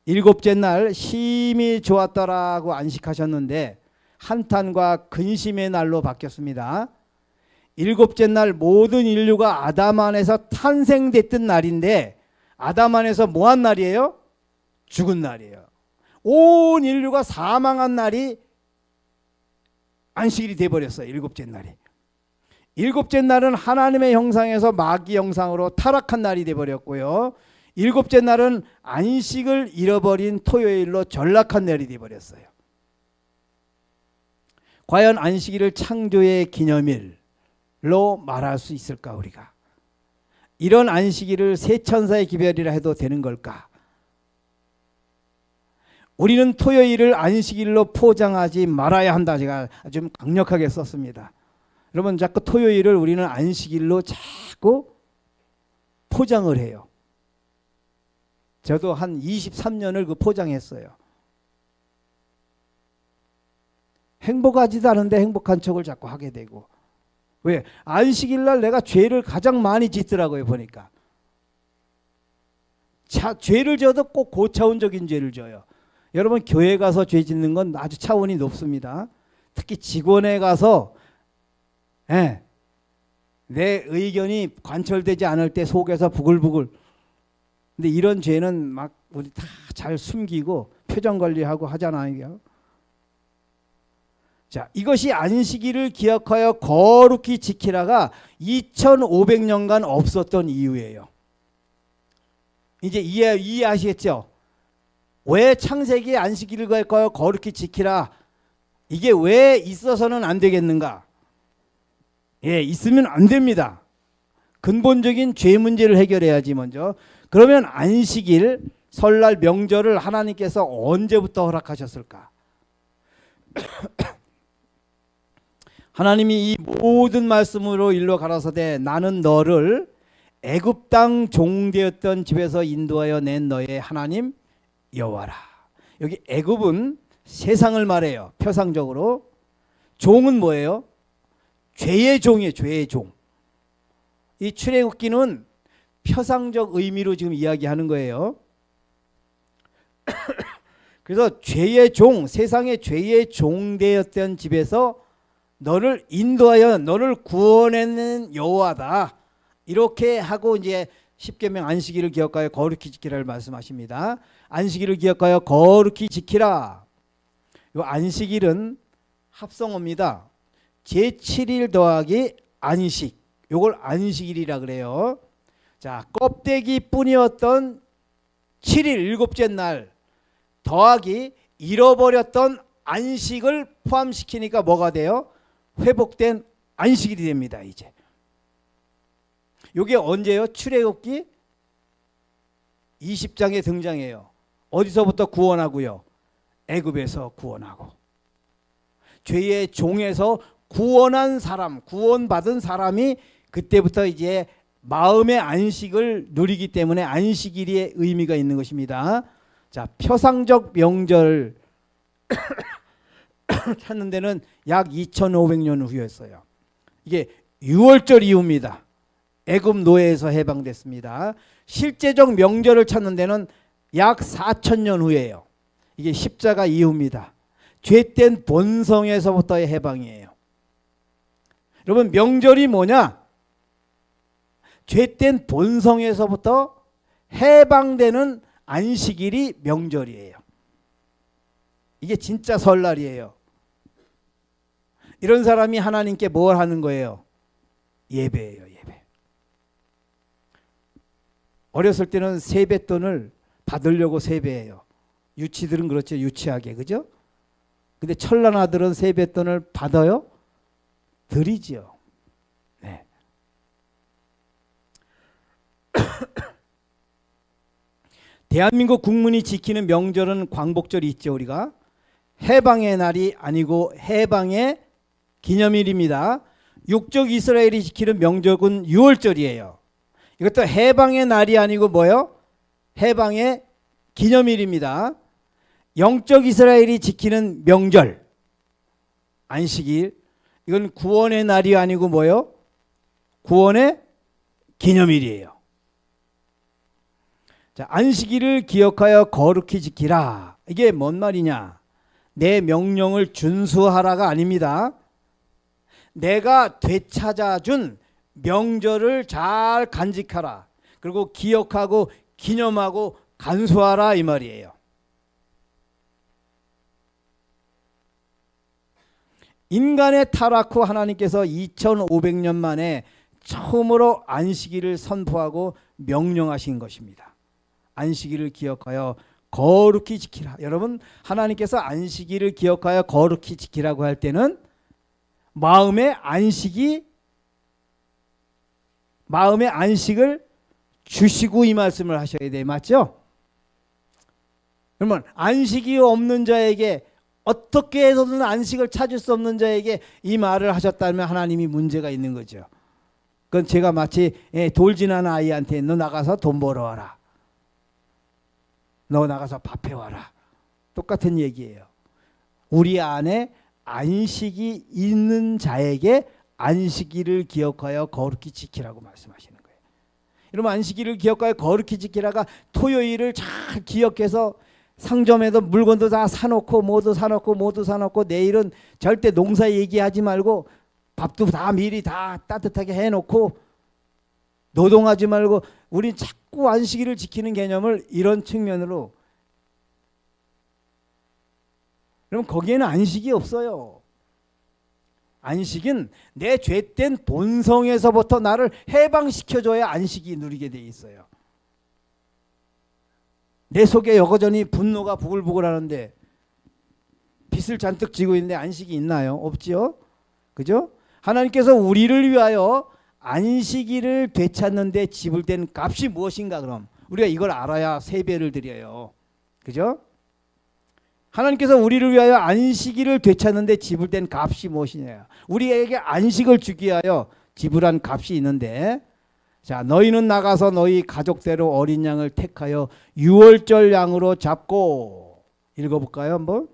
일곱째 날 심히 좋았더라고 안식하셨는데 한탄과 근심의 날로 바뀌었습니다. 일곱째 날 모든 인류가 아담 안에서 탄생됐던 날인데 아담 안에서 뭐한 날이에요? 죽은 날이에요. 온 인류가 사망한 날이 안식일이 돼버렸어요. 일곱째 날이. 일곱째 날은 하나님의 형상에서 마귀 형상으로 타락한 날이 돼버렸고요. 일곱째 날은 안식을 잃어버린 토요일로 전락한 날이 돼버렸어요. 과연 안식일을 창조의 기념일로 말할 수 있을까 우리가? 이런 안식일을 세 천사의 기별이라 해도 되는 걸까? 우리는 토요일을 안식일로 포장하지 말아야 한다. 제가 좀 강력하게 썼습니다. 여러분 자꾸 토요일을 우리는 안식일로 자꾸 포장을 해요. 저도 한 23년을 그 포장했어요. 행복하지도 않은데 행복한 척을 자꾸 하게 되고. 왜? 안식일 날 내가 죄를 가장 많이 짓더라고요 보니까. 죄를 져도 꼭 고차원적인 죄를 져요. 여러분 교회 가서 죄 짓는 건 아주 차원이 높습니다. 특히 직원에 가서 내 의견이 관철되지 않을 때 속에서 부글부글. 근데 이런 죄는 막 우리 다 잘 숨기고 표정 관리하고 하잖아요. 자, 이것이 안식일을 기억하여 거룩히 지키라가 2500년간 없었던 이유예요. 이제 이해하시겠죠? 왜 창세기에 안식일을 기억하여 거룩히 지키라? 이게 왜 있어서는 안 되겠는가? 예, 있으면 안 됩니다. 근본적인 죄 문제를 해결해야지 먼저. 그러면 안식일, 설날, 명절을 하나님께서 언제부터 허락하셨을까? 하나님이 이 모든 말씀으로 일러 가라사대 나는 너를 애굽 땅 종되었던 집에서 인도하여 낸 너의 하나님 여호와라. 여기 애굽은 세상을 말해요. 표상적으로. 종은 뭐예요? 죄의 종이에요. 죄의 종. 이 출애굽기는 표상적 의미로 지금 이야기하는 거예요. 그래서 죄의 종, 세상의 죄의 종되었던 집에서 너를 인도하여 너를 구원하는 여호와다. 이렇게 하고 이제 십계명 안식일을 기억하여 거룩히 지키라를 말씀하십니다. 안식일을 기억하여 거룩히 지키라. 이 안식일은 합성어입니다. 제7일 더하기 안식. 요걸 안식일이라 그래요. 자, 껍데기뿐이었던 7일 일곱째 날 더하기 잃어버렸던 안식을 포함시키니까 뭐가 돼요? 회복된 안식일이 됩니다. 이제 이게 언제요? 출애굽기 20장에 등장해요. 어디서부터 구원하고요? 애굽에서 구원하고. 죄의 종에서 구원한 사람, 구원받은 사람이 그때부터 이제 마음의 안식을 누리기 때문에 안식일의 의미가 있는 것입니다. 자, 표상적 명절 찾는 데는 약 2500년 후였어요. 이게 6월절 이후입니다. 애굽 노예에서 해방됐습니다. 실제적 명절을 찾는 데는 약 4000년 후예요. 이게 십자가 이후입니다. 죄된 본성에서부터의 해방이에요. 여러분 명절이 뭐냐? 죄된 본성에서부터 해방되는 안식일이 명절이에요. 이게 진짜 설날이에요. 이런 사람이 하나님께 뭘 하는 거예요? 예배예요. 예배. 어렸을 때는 세뱃돈을 받으려고 세배해요. 유치들은 그렇죠. 유치하게. 그죠? 근데 천란 아들은 세뱃돈을 받아요? 드리지요. 네. 대한민국 국민이 지키는 명절은 광복절이 있죠. 우리가 해방의 날이 아니고 해방의 기념일입니다. 육적 이스라엘이 지키는 명절은 6월절이에요. 이것도 해방의 날이 아니고 뭐요? 해방의 기념일입니다. 영적 이스라엘이 지키는 명절 안식일, 이건 구원의 날이 아니고 뭐요? 구원의 기념일이에요. 자, 안식일을 기억하여 거룩히 지키라. 이게 뭔 말이냐? 내 명령을 준수하라가 아닙니다. 내가 되찾아준 명절을 잘 간직하라. 그리고 기억하고 기념하고 간수하라 이 말이에요. 인간의 타락 후 하나님께서 2500년 만에 처음으로 안식일을 선포하고 명령하신 것입니다. 안식일을 기억하여 거룩히 지키라. 여러분, 하나님께서 안식일을 기억하여 거룩히 지키라고 할 때는 마음의 안식을 주시고 이 말씀을 하셔야 돼. 맞죠? 그러면 안식이 없는 자에게, 어떻게 해서든 안식을 찾을 수 없는 자에게 이 말을 하셨다면 하나님이 문제가 있는 거죠. 그건 제가 마치 돌 지난 아이한테 너 나가서 돈 벌어와라, 너 나가서 밥 해와라, 똑같은 얘기예요. 우리 안에 안식이 있는 자에게 안식일을 기억하여 거룩히 지키라고 말씀하시는 거예요. 여러분, 안식일을 기억하여 거룩히 지키라가 토요일을 잘 기억해서 상점에도 물건도 다 사놓고 모두 사놓고 내일은 절대 농사 얘기하지 말고 밥도 다 미리 다 따뜻하게 해놓고 노동하지 말고, 우리 자꾸 안식일을 지키는 개념을 이런 측면으로, 그럼 거기에는 안식이 없어요. 안식은 내 죄된 본성에서부터 나를 해방시켜줘야 안식이 누리게 돼 있어요. 내 속에 여전히 분노가 부글부글 하는데 빚을 잔뜩 지고 있는데 안식이 있나요? 없지요? 그죠? 하나님께서 우리를 위하여 안식일을 되찾는 데 지불된 값이 무엇인가? 그럼 우리가 이걸 알아야 세배를 드려요. 그죠? 하나님께서 우리를 위하여 안식일을 되찾는 데 지불된 값이 무엇이냐? 우리에게 안식을 주기 위하여 지불한 값이 있는데, 자, 너희는 나가서 너희 가족대로 어린 양을 택하여 유월절 양으로 잡고, 읽어볼까요 한번?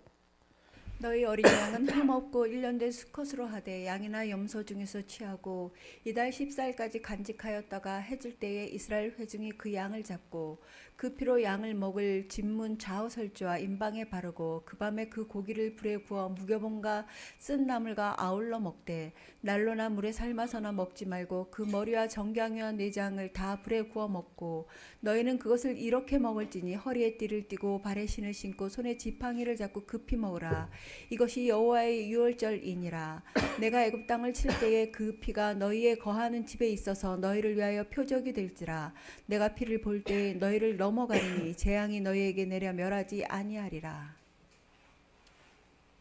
너희 어린 양은 흠없고 1년 된 수컷으로 하되 양이나 염소 중에서 취하고 이달 10살까지 간직하였다가 해질 때에 이스라엘 회중이 그 양을 잡고 그 피로 양을 먹을 진문 좌우설주와 임방에 바르고 그 밤에 그 고기를 불에 구워 무교본과 쓴 나물과 아울러 먹되 난로나 물에 삶아서나 먹지 말고 그 머리와 정강이와 내장을 다 불에 구워 먹고 너희는 그것을 이렇게 먹을지니 허리에 띠를 띠고 발에 신을 신고 손에 지팡이를 잡고 급히 먹으라. 이것이 여호와의 유월절이니라. 내가 애굽 땅을 칠 때에 그 피가 너희의 거하는 집에 있어서 너희를 위하여 표적이 될지라. 내가 피를 볼 때에 너희를 넘어가리니 재앙이 너희에게 내려 멸하지 아니하리라.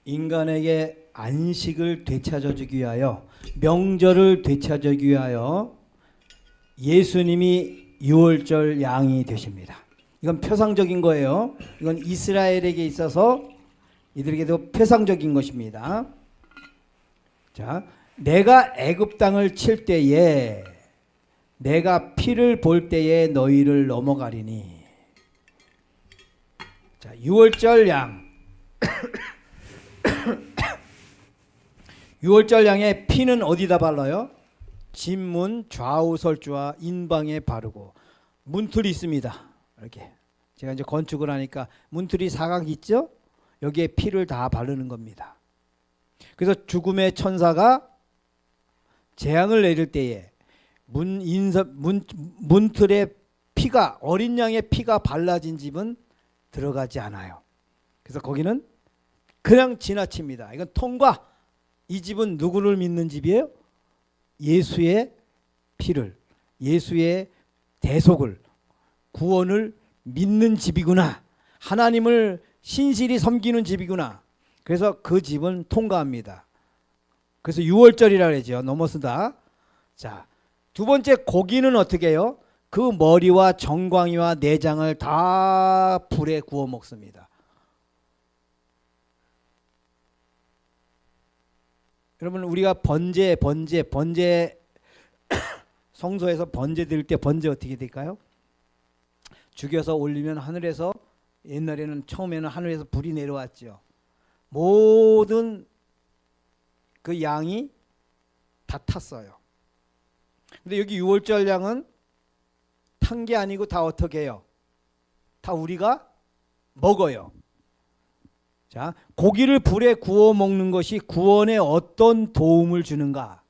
인간에게 안식을 되찾아주기 위하여, 명절을 되찾아주기 위하여 예수님이 유월절 양이 되십니다. 이건 표상적인 거예요. 이건 이스라엘에게 있어서 이들에게도 표상적인 것입니다. 자, 내가 애굽 땅을 칠 때에 내가 피를 볼 때에 너희를 넘어가리니. 자, 유월절 양. 유월절 양의 피는 어디다 발라요? 진문 좌우설주와 인방에 바르고, 문틀이 있습니다. 이렇게 제가 이제 건축을 하니까 문틀이 사각 있죠? 여기에 피를 다 바르는 겁니다. 그래서 죽음의 천사가 재앙을 내릴 때에 문틀에 피가, 어린 양의 피가 발라진 집은 들어가지 않아요. 그래서 거기는 그냥 지나칩니다. 이건 통과. 이 집은 누구를 믿는 집이에요? 예수의 피를, 예수의 대속을, 구원을 믿는 집이구나. 하나님을 신실히 섬기는 집이구나. 그래서 그 집은 통과합니다. 그래서 6월절이라 그러죠. 넘어서다. 자, 두 번째 고기는 어떻게 해요? 그 머리와 정광이와 내장을 다 불에 구워 먹습니다. 여러분 우리가 번제 성소에서 번제 드릴 때 번제 어떻게 될까요? 죽여서 올리면 하늘에서 옛날에는 처음에는 하늘에서 불이 내려왔죠. 모든 그 양이 다 탔어요. 근데 여기 유월절 양은 탄 게 아니고 다 어떻게 해요? 다 우리가 먹어요. 자, 고기를 불에 구워 먹는 것이 구원에 어떤 도움을 주는가?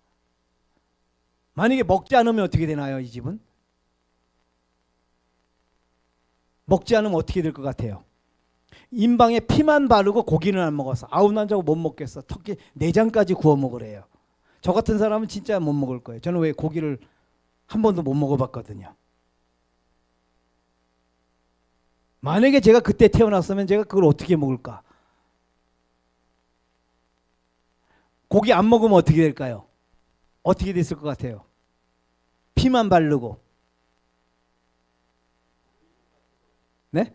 만약에 먹지 않으면 어떻게 되나요, 이 집은? 먹지 않으면 어떻게 될 것 같아요? 인방에 피만 바르고 고기는 안 먹어서 아우 난 저거 못 먹겠어. 특히 내장까지 구워 먹으래요. 저 같은 사람은 진짜 못 먹을 거예요. 저는 왜 고기를 한 번도 못 먹어봤거든요. 만약에 제가 그때 태어났으면 제가 그걸 어떻게 먹을까? 고기 안 먹으면 어떻게 될까요? 어떻게 됐을 것 같아요? 피만 바르고. 네?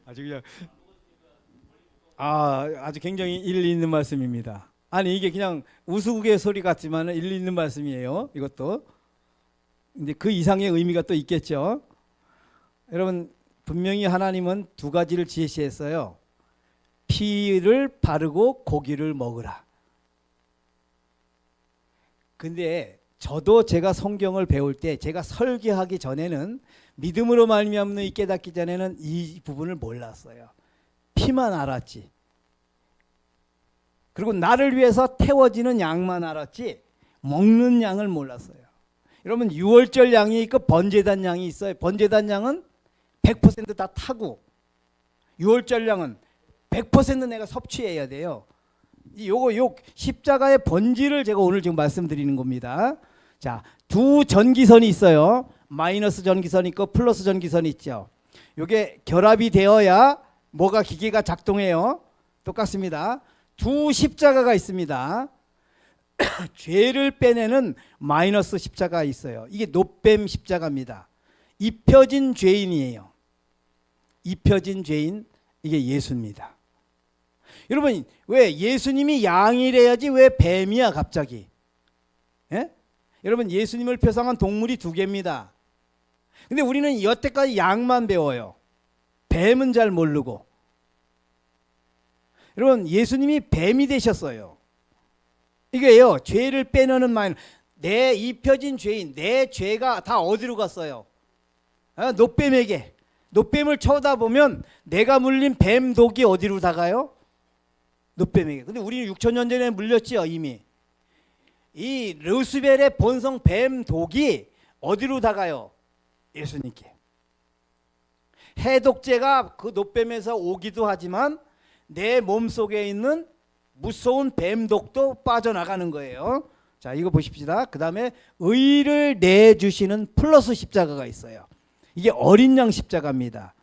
아주 그냥 아주 굉장히 일리 있는 말씀입니다. 아니 이게 그냥 우스갯소리 같지만 일리 있는 말씀이에요. 이것도. 근데 그 이상의 의미가 또 있겠죠. 여러분 분명히 하나님은 두 가지를 제시했어요. 피를 바르고 고기를 먹으라. 근데 저도 제가 성경을 배울 때 제가 설교하기 전에는 믿음으로 말미암는 이 깨닫기 전에는 이 부분을 몰랐어요. 피만 알았지. 그리고 나를 위해서 태워지는 양만 알았지 먹는 양을 몰랐어요. 여러분 유월절 양이 있고 번제단 양이 있어요. 번제단 양은 100% 다 타고 유월절 양은 100% 내가 섭취해야 돼요. 요 십자가의 본질을 제가 오늘 지금 말씀드리는 겁니다. 자, 두 전기선이 있어요. 마이너스 전기선이 있고 플러스 전기선이 있죠. 요게 결합이 되어야 뭐가 기계가 작동해요. 똑같습니다. 두 십자가가 있습니다. 죄를 빼내는 마이너스 십자가 있어요. 이게 노뱀 십자가입니다. 입혀진 죄인이에요. 입혀진 죄인, 이게 예수입니다. 여러분 왜 예수님이 양이래야지 왜 뱀이야 갑자기? 예? 여러분 예수님을 표상한 동물이 두 개입니다. 근데 우리는 여태까지 양만 배워요. 뱀은 잘 모르고. 여러분 예수님이 뱀이 되셨어요. 이게요 죄를 빼내는 말, 내 입혀진 죄인, 내 죄가 다 어디로 갔어요? 노뱀에게. 노뱀을 쳐다보면 내가 물린 뱀 독이 어디로 다 가요? 노뱀에게. 근데 우리는 6,000년 전에 물렸지요 이미. 이 르스벨의 본성 뱀 독이 어디로 다 가요? 예수님께. 해독제가 그 노뱀에서 오기도 하지만 내 몸속에 있는 무서운 뱀독도 빠져나가는 거예요. 자, 이거 보십시다. 그 다음에 의를 내주시는 플러스 십자가가 있어요. 이게 어린 양 십자가입니다.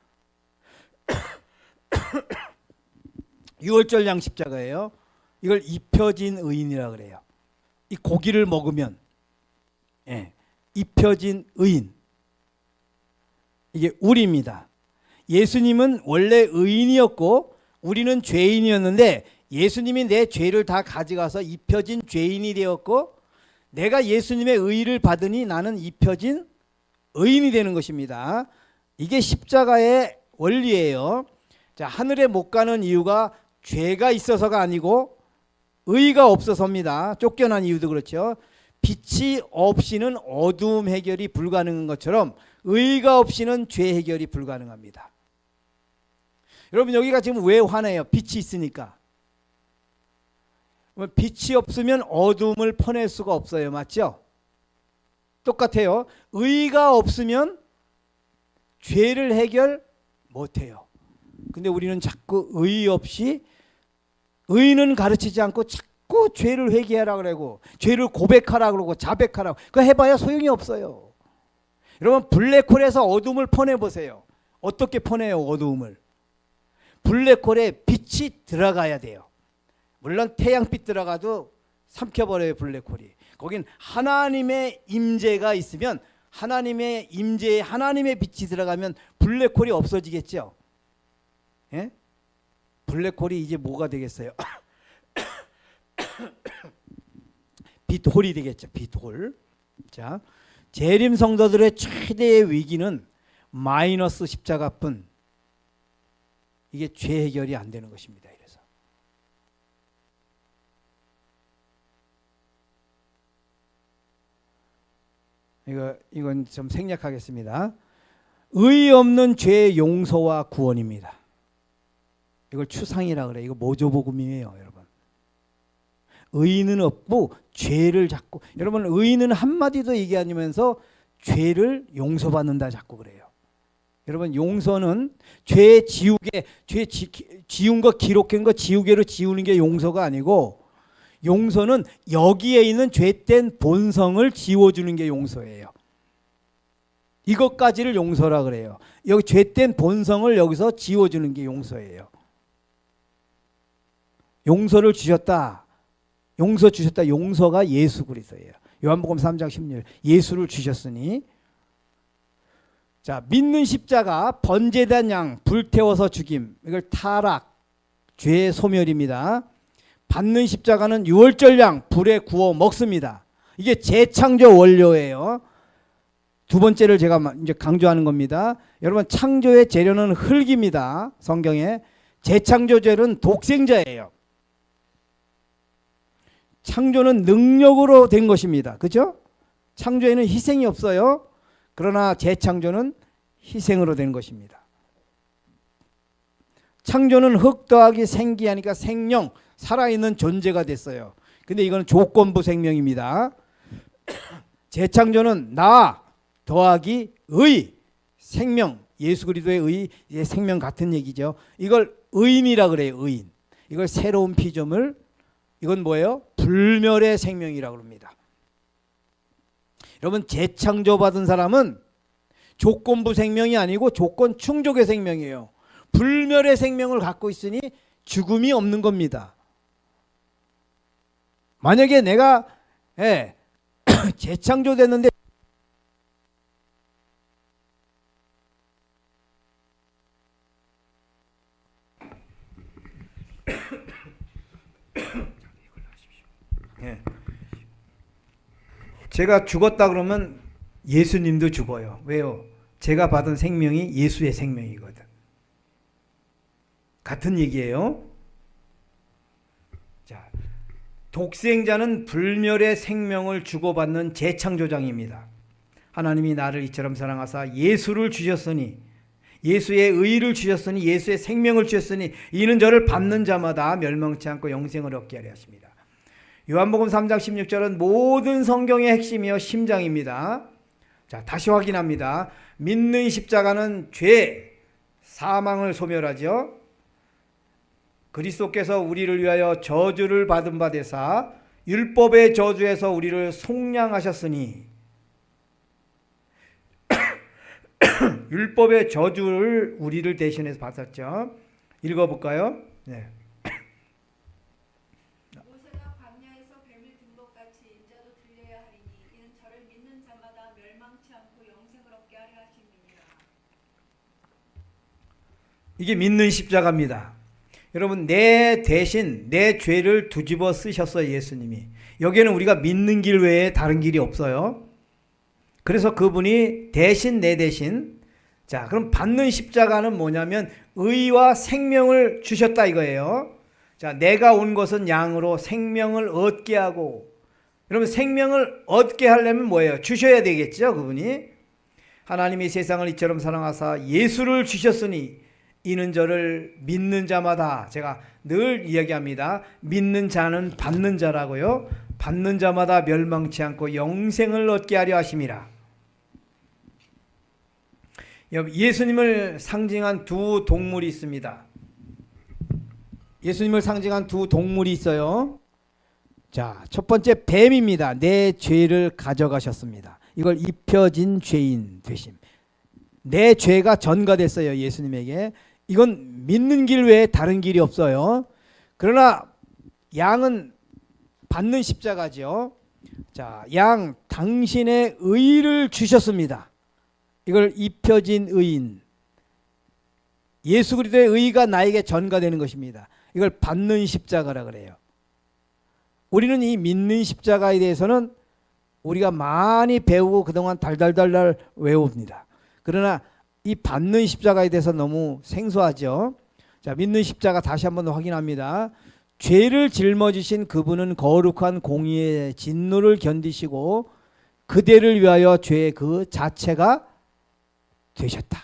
유월절 양 십자가예요. 이걸 입혀진 의인이라 그래요. 이 고기를 먹으면 입혀진 의인. 이게 우리입니다. 예수님은 원래 의인이었고 우리는 죄인이었는데 예수님이 내 죄를 다 가져가서 입혀진 죄인이 되었고 내가 예수님의 의를 받으니 나는 입혀진 의인이 되는 것입니다. 이게 십자가의 원리예요. 자, 하늘에 못 가는 이유가 죄가 있어서가 아니고 의가 없어서입니다. 쫓겨난 이유도 그렇죠. 빛이 없이는 어두움 해결이 불가능한 것처럼 의가 없이는 죄 해결이 불가능합니다. 여러분 여기가 지금 왜 화내요? 빛이 있으니까. 빛이 없으면 어두움을 퍼낼 수가 없어요. 맞죠? 똑같아요. 의가 없으면 죄를 해결 못해요. 근데 우리는 자꾸 의 없이, 의는 가르치지 않고 자꾸 또 죄를 회개하라 그러고 죄를 고백하라 그러고 자백하라. 그거 해봐야 소용이 없어요. 여러분 블랙홀에서 어둠을 퍼내보세요. 어떻게 퍼내요 어두움을? 블랙홀에 빛이 들어가야 돼요. 물론 태양빛 들어가도 삼켜버려요 블랙홀이. 거긴 하나님의 임재가 있으면 하나님의 임재에 하나님의 빛이 들어가면 블랙홀이 없어지겠죠. 예? 블랙홀이 이제 뭐가 되겠어요? 빛홀이 되겠죠. 빛홀. 자, 재림 성도들의 최대의 위기는 마이너스 십자가뿐. 이게 죄 해결이 안 되는 것입니다. 이건 좀 생략하겠습니다. 의 없는 죄의 용서와 구원입니다. 이걸 추상이라 그래. 이거 모조복음이에요, 여러분. 의는 없고 죄를 잡고, 여러분 의는 한마디도 얘기하면서 죄를 용서받는다 자꾸 그래요. 여러분 용서는 죄 지우개, 지운 거 기록한 거 지우개로 지우는 게 용서가 아니고, 용서는 여기에 있는 죄된 본성을 지워주는 게 용서예요. 이것까지를 용서라 그래요. 여기 죄된 본성을 여기서 지워주는 게 용서예요. 용서를 주셨다. 용서 주셨다. 용서가 예수 그리스도예요. 요한복음 3장 16절 예수를 주셨으니. 자, 믿는 십자가, 번제단 양, 불태워서 죽임. 이걸 타락, 죄의 소멸입니다. 받는 십자가는 유월절 양, 불에 구워 먹습니다. 이게 재창조 원료예요. 두 번째를 제가 이제 강조하는 겁니다. 여러분 창조의 재료는 흙입니다. 성경에. 재창조제는 독생자예요. 창조는 능력으로 된 것입니다. 그죠? 창조에는 희생이 없어요. 그러나 재창조는 희생으로 된 것입니다. 창조는 흙 더하기 생기하니까 생명, 살아있는 존재가 됐어요. 근데 이거는 조건부 생명입니다. 재창조는 나 더하기 의, 생명, 예수 그리스도의 의, 생명 같은 얘기죠. 이걸 의인이라 그래요. 의인. 이걸 새로운 피조물, 이건 뭐예요? 불멸의 생명이라고 합니다. 여러분 재창조 받은 사람은 조건부 생명이 아니고 조건 충족의 생명이에요. 불멸의 생명을 갖고 있으니 죽음이 없는 겁니다. 만약에 내가 재창조됐는데 제가 죽었다 그러면 예수님도 죽어요. 왜요? 제가 받은 생명이 예수의 생명이거든. 같은 얘기예요. 자, 독생자는 불멸의 생명을 주고받는 재창조장입니다. 하나님이 나를 이처럼 사랑하사 예수를 주셨으니, 예수의 의를 주셨으니, 예수의 생명을 주셨으니 이는 저를 받는 자마다 멸망치 않고 영생을 얻게 하려 하십니다. 요한복음 3장 16절은 모든 성경의 핵심이요 심장입니다. 자, 다시 확인합니다. 믿는 십자가는 죄, 사망을 소멸하죠. 그리스도께서 우리를 위하여 저주를 받은 바 되사 율법의 저주에서 우리를 속량하셨으니, 율법의 저주를 우리를 대신해서 받았죠. 읽어볼까요? 네. 모세가 광야에서 뱀을 든 것 같이 인자도 들려야 하리니 이는 저를 믿는 자마다 멸망치 않고 영생을 얻게 하려 하심이니라. 이게 믿는 십자가입니다. 여러분 내 대신 내 죄를 뒤집어 쓰셨어요. 예수님이. 여기에는 우리가 믿는 길 외에 다른 길이 없어요. 그래서 그분이 대신 내 대신, 자 그럼 받는 십자가는 뭐냐면 의와 생명을 주셨다 이거예요. 자, 내가 온 것은 양으로 생명을 얻게 하고, 여러분 생명을 얻게 하려면 뭐예요? 주셔야 되겠죠. 그분이. 하나님이 세상을 이처럼 사랑하사 예수를 주셨으니 이는 저를 믿는 자마다, 제가 늘 이야기합니다. 믿는 자는 받는 자라고요. 받는 자마다 멸망치 않고 영생을 얻게 하려 하심이라. 예수님을 상징한 두 동물이 있습니다. 예수님을 상징한 두 동물이 있어요. 자, 첫 번째 뱀입니다. 내 죄를 가져가셨습니다. 이걸 입혀진 죄인 되심. 내 죄가 전가됐어요. 예수님에게. 이건 믿는 길 외에 다른 길이 없어요. 그러나 양은 받는 십자가죠. 자, 양 당신의 의를 주셨습니다. 이걸 입혀진 의인. 예수 그리스도의 의가 나에게 전가되는 것입니다. 이걸 받는 십자가라 그래요. 우리는 이 믿는 십자가에 대해서는 우리가 많이 배우고 그동안 달달달달 외웁니다. 그러나 이 받는 십자가에 대해서 너무 생소하죠. 자, 믿는 십자가 다시 한번 확인합니다. 죄를 짊어지신 그분은 거룩한 공의의 진노를 견디시고 그대를 위하여 죄의 그 자체가 되셨다.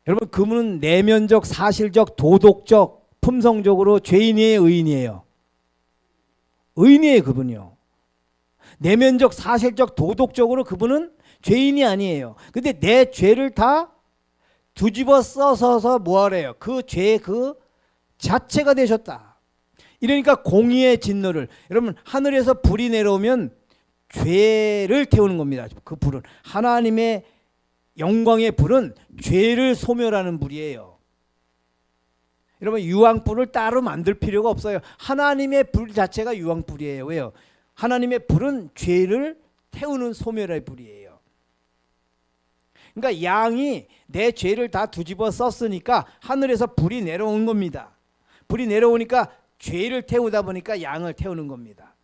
여러분, 그분은 내면적, 사실적, 도덕적, 품성적으로 죄인이에요, 의인이에요? 의인이에요, 그분이요. 내면적, 사실적, 도덕적으로 그분은 죄인이 아니에요. 근데 내 죄를 다 뒤집어 써서 뭐하래요? 그 죄의 그 자체가 되셨다. 이러니까 공의의 진노를, 여러분, 하늘에서 불이 내려오면 죄를 태우는 겁니다. 그 불은, 하나님의 영광의 불은 죄를 소멸하는 불이에요. 여러분, 유황불을 따로 만들 필요가 없어요. 하나님의 불 자체가 유황불이에요. 왜요? 하나님의 불은 죄를 태우는 소멸의 불이에요. 그러니까 양이 내 죄를 다 뒤집어 썼으니까 하늘에서 불이 내려온 겁니다. 불이 내려오니까 죄를 태우다 보니까 양을 태우는 겁니다.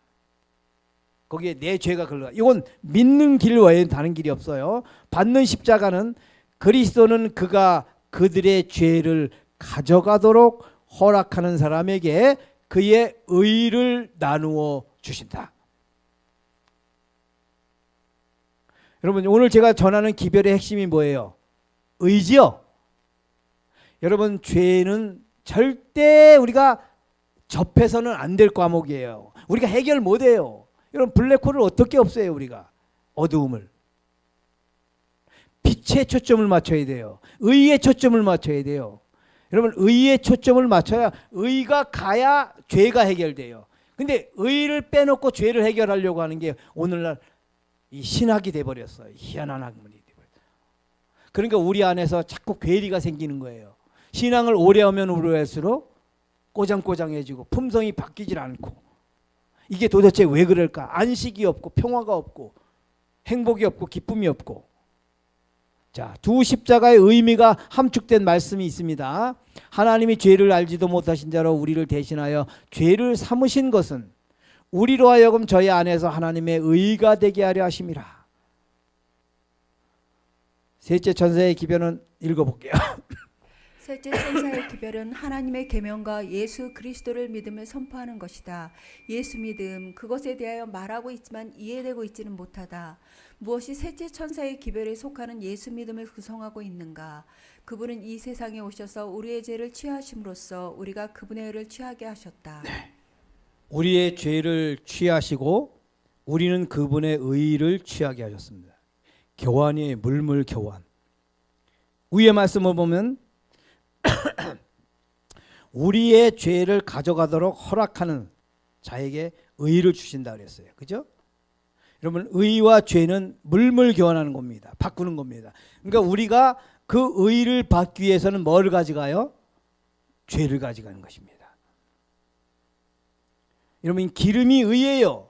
거기에 내 죄가 걸려. 이건 믿는 길 외에는 다른 길이 없어요. 받는 십자가는 그리스도는 그가 그들의 죄를 가져가도록 허락하는 사람에게 그의 의를 나누어 주신다. 여러분, 오늘 제가 전하는 기별의 핵심이 뭐예요? 의지요. 여러분, 죄는 절대 우리가 접해서는 안 될 과목이에요. 우리가 해결 못해요. 여러분, 블랙홀을 어떻게 없애요? 우리가 어두움을. 빛에 초점을 맞춰야 돼요. 의에 초점을 맞춰야 돼요. 여러분, 의에 초점을 맞춰야 의가 가야 죄가 해결돼요. 근데 의를 빼놓고 죄를 해결하려고 하는 게 오늘날 이 신학이 돼버렸어요. 희한한 학문이 돼버렸어요. 그러니까 우리 안에서 자꾸 괴리가 생기는 거예요. 신앙을 오래 하면 오래 할수록 꼬장꼬장해지고 품성이 바뀌질 않고, 이게 도대체 왜 그럴까? 안식이 없고 평화가 없고 행복이 없고 기쁨이 없고. 자, 두 십자가의 의미가 함축된 말씀이 있습니다. 하나님이 죄를 알지도 못하신 자로 우리를 대신하여 죄를 삼으신 것은 우리로 하여금 저희 안에서 하나님의 의가 되게 하려 하심이라. 셋째 천사의 기별은 읽어볼게요. 셋째 천사의 기별은 하나님의 계명과 예수 그리스도를 믿음을 선포하는 것이다. 예수 믿음, 그것에 대하여 말하고 있지만 이해되고 있지는 못하다. 무엇이 셋째 천사의 기별에 속하는 예수 믿음을 구성하고 있는가? 그분은 이 세상에 오셔서 우리의 죄를 취하심으로써 우리가 그분의 의를 취하게 하셨다. 네. 우리의 죄를 취하시고 우리는 그분의 의를 취하게 하셨습니다. 교환이에요. 물물 교환. 위의 말씀을 보면 우리의 죄를 가져가도록 허락하는 자에게 의를 주신다 그랬어요. 그죠? 여러분, 의와 죄는 물물 교환하는 겁니다. 바꾸는 겁니다. 그러니까 우리가 그 의를 받기 위해서는 뭘 가져가요? 죄를 가져가는 것입니다. 여러분, 기름이 의예요.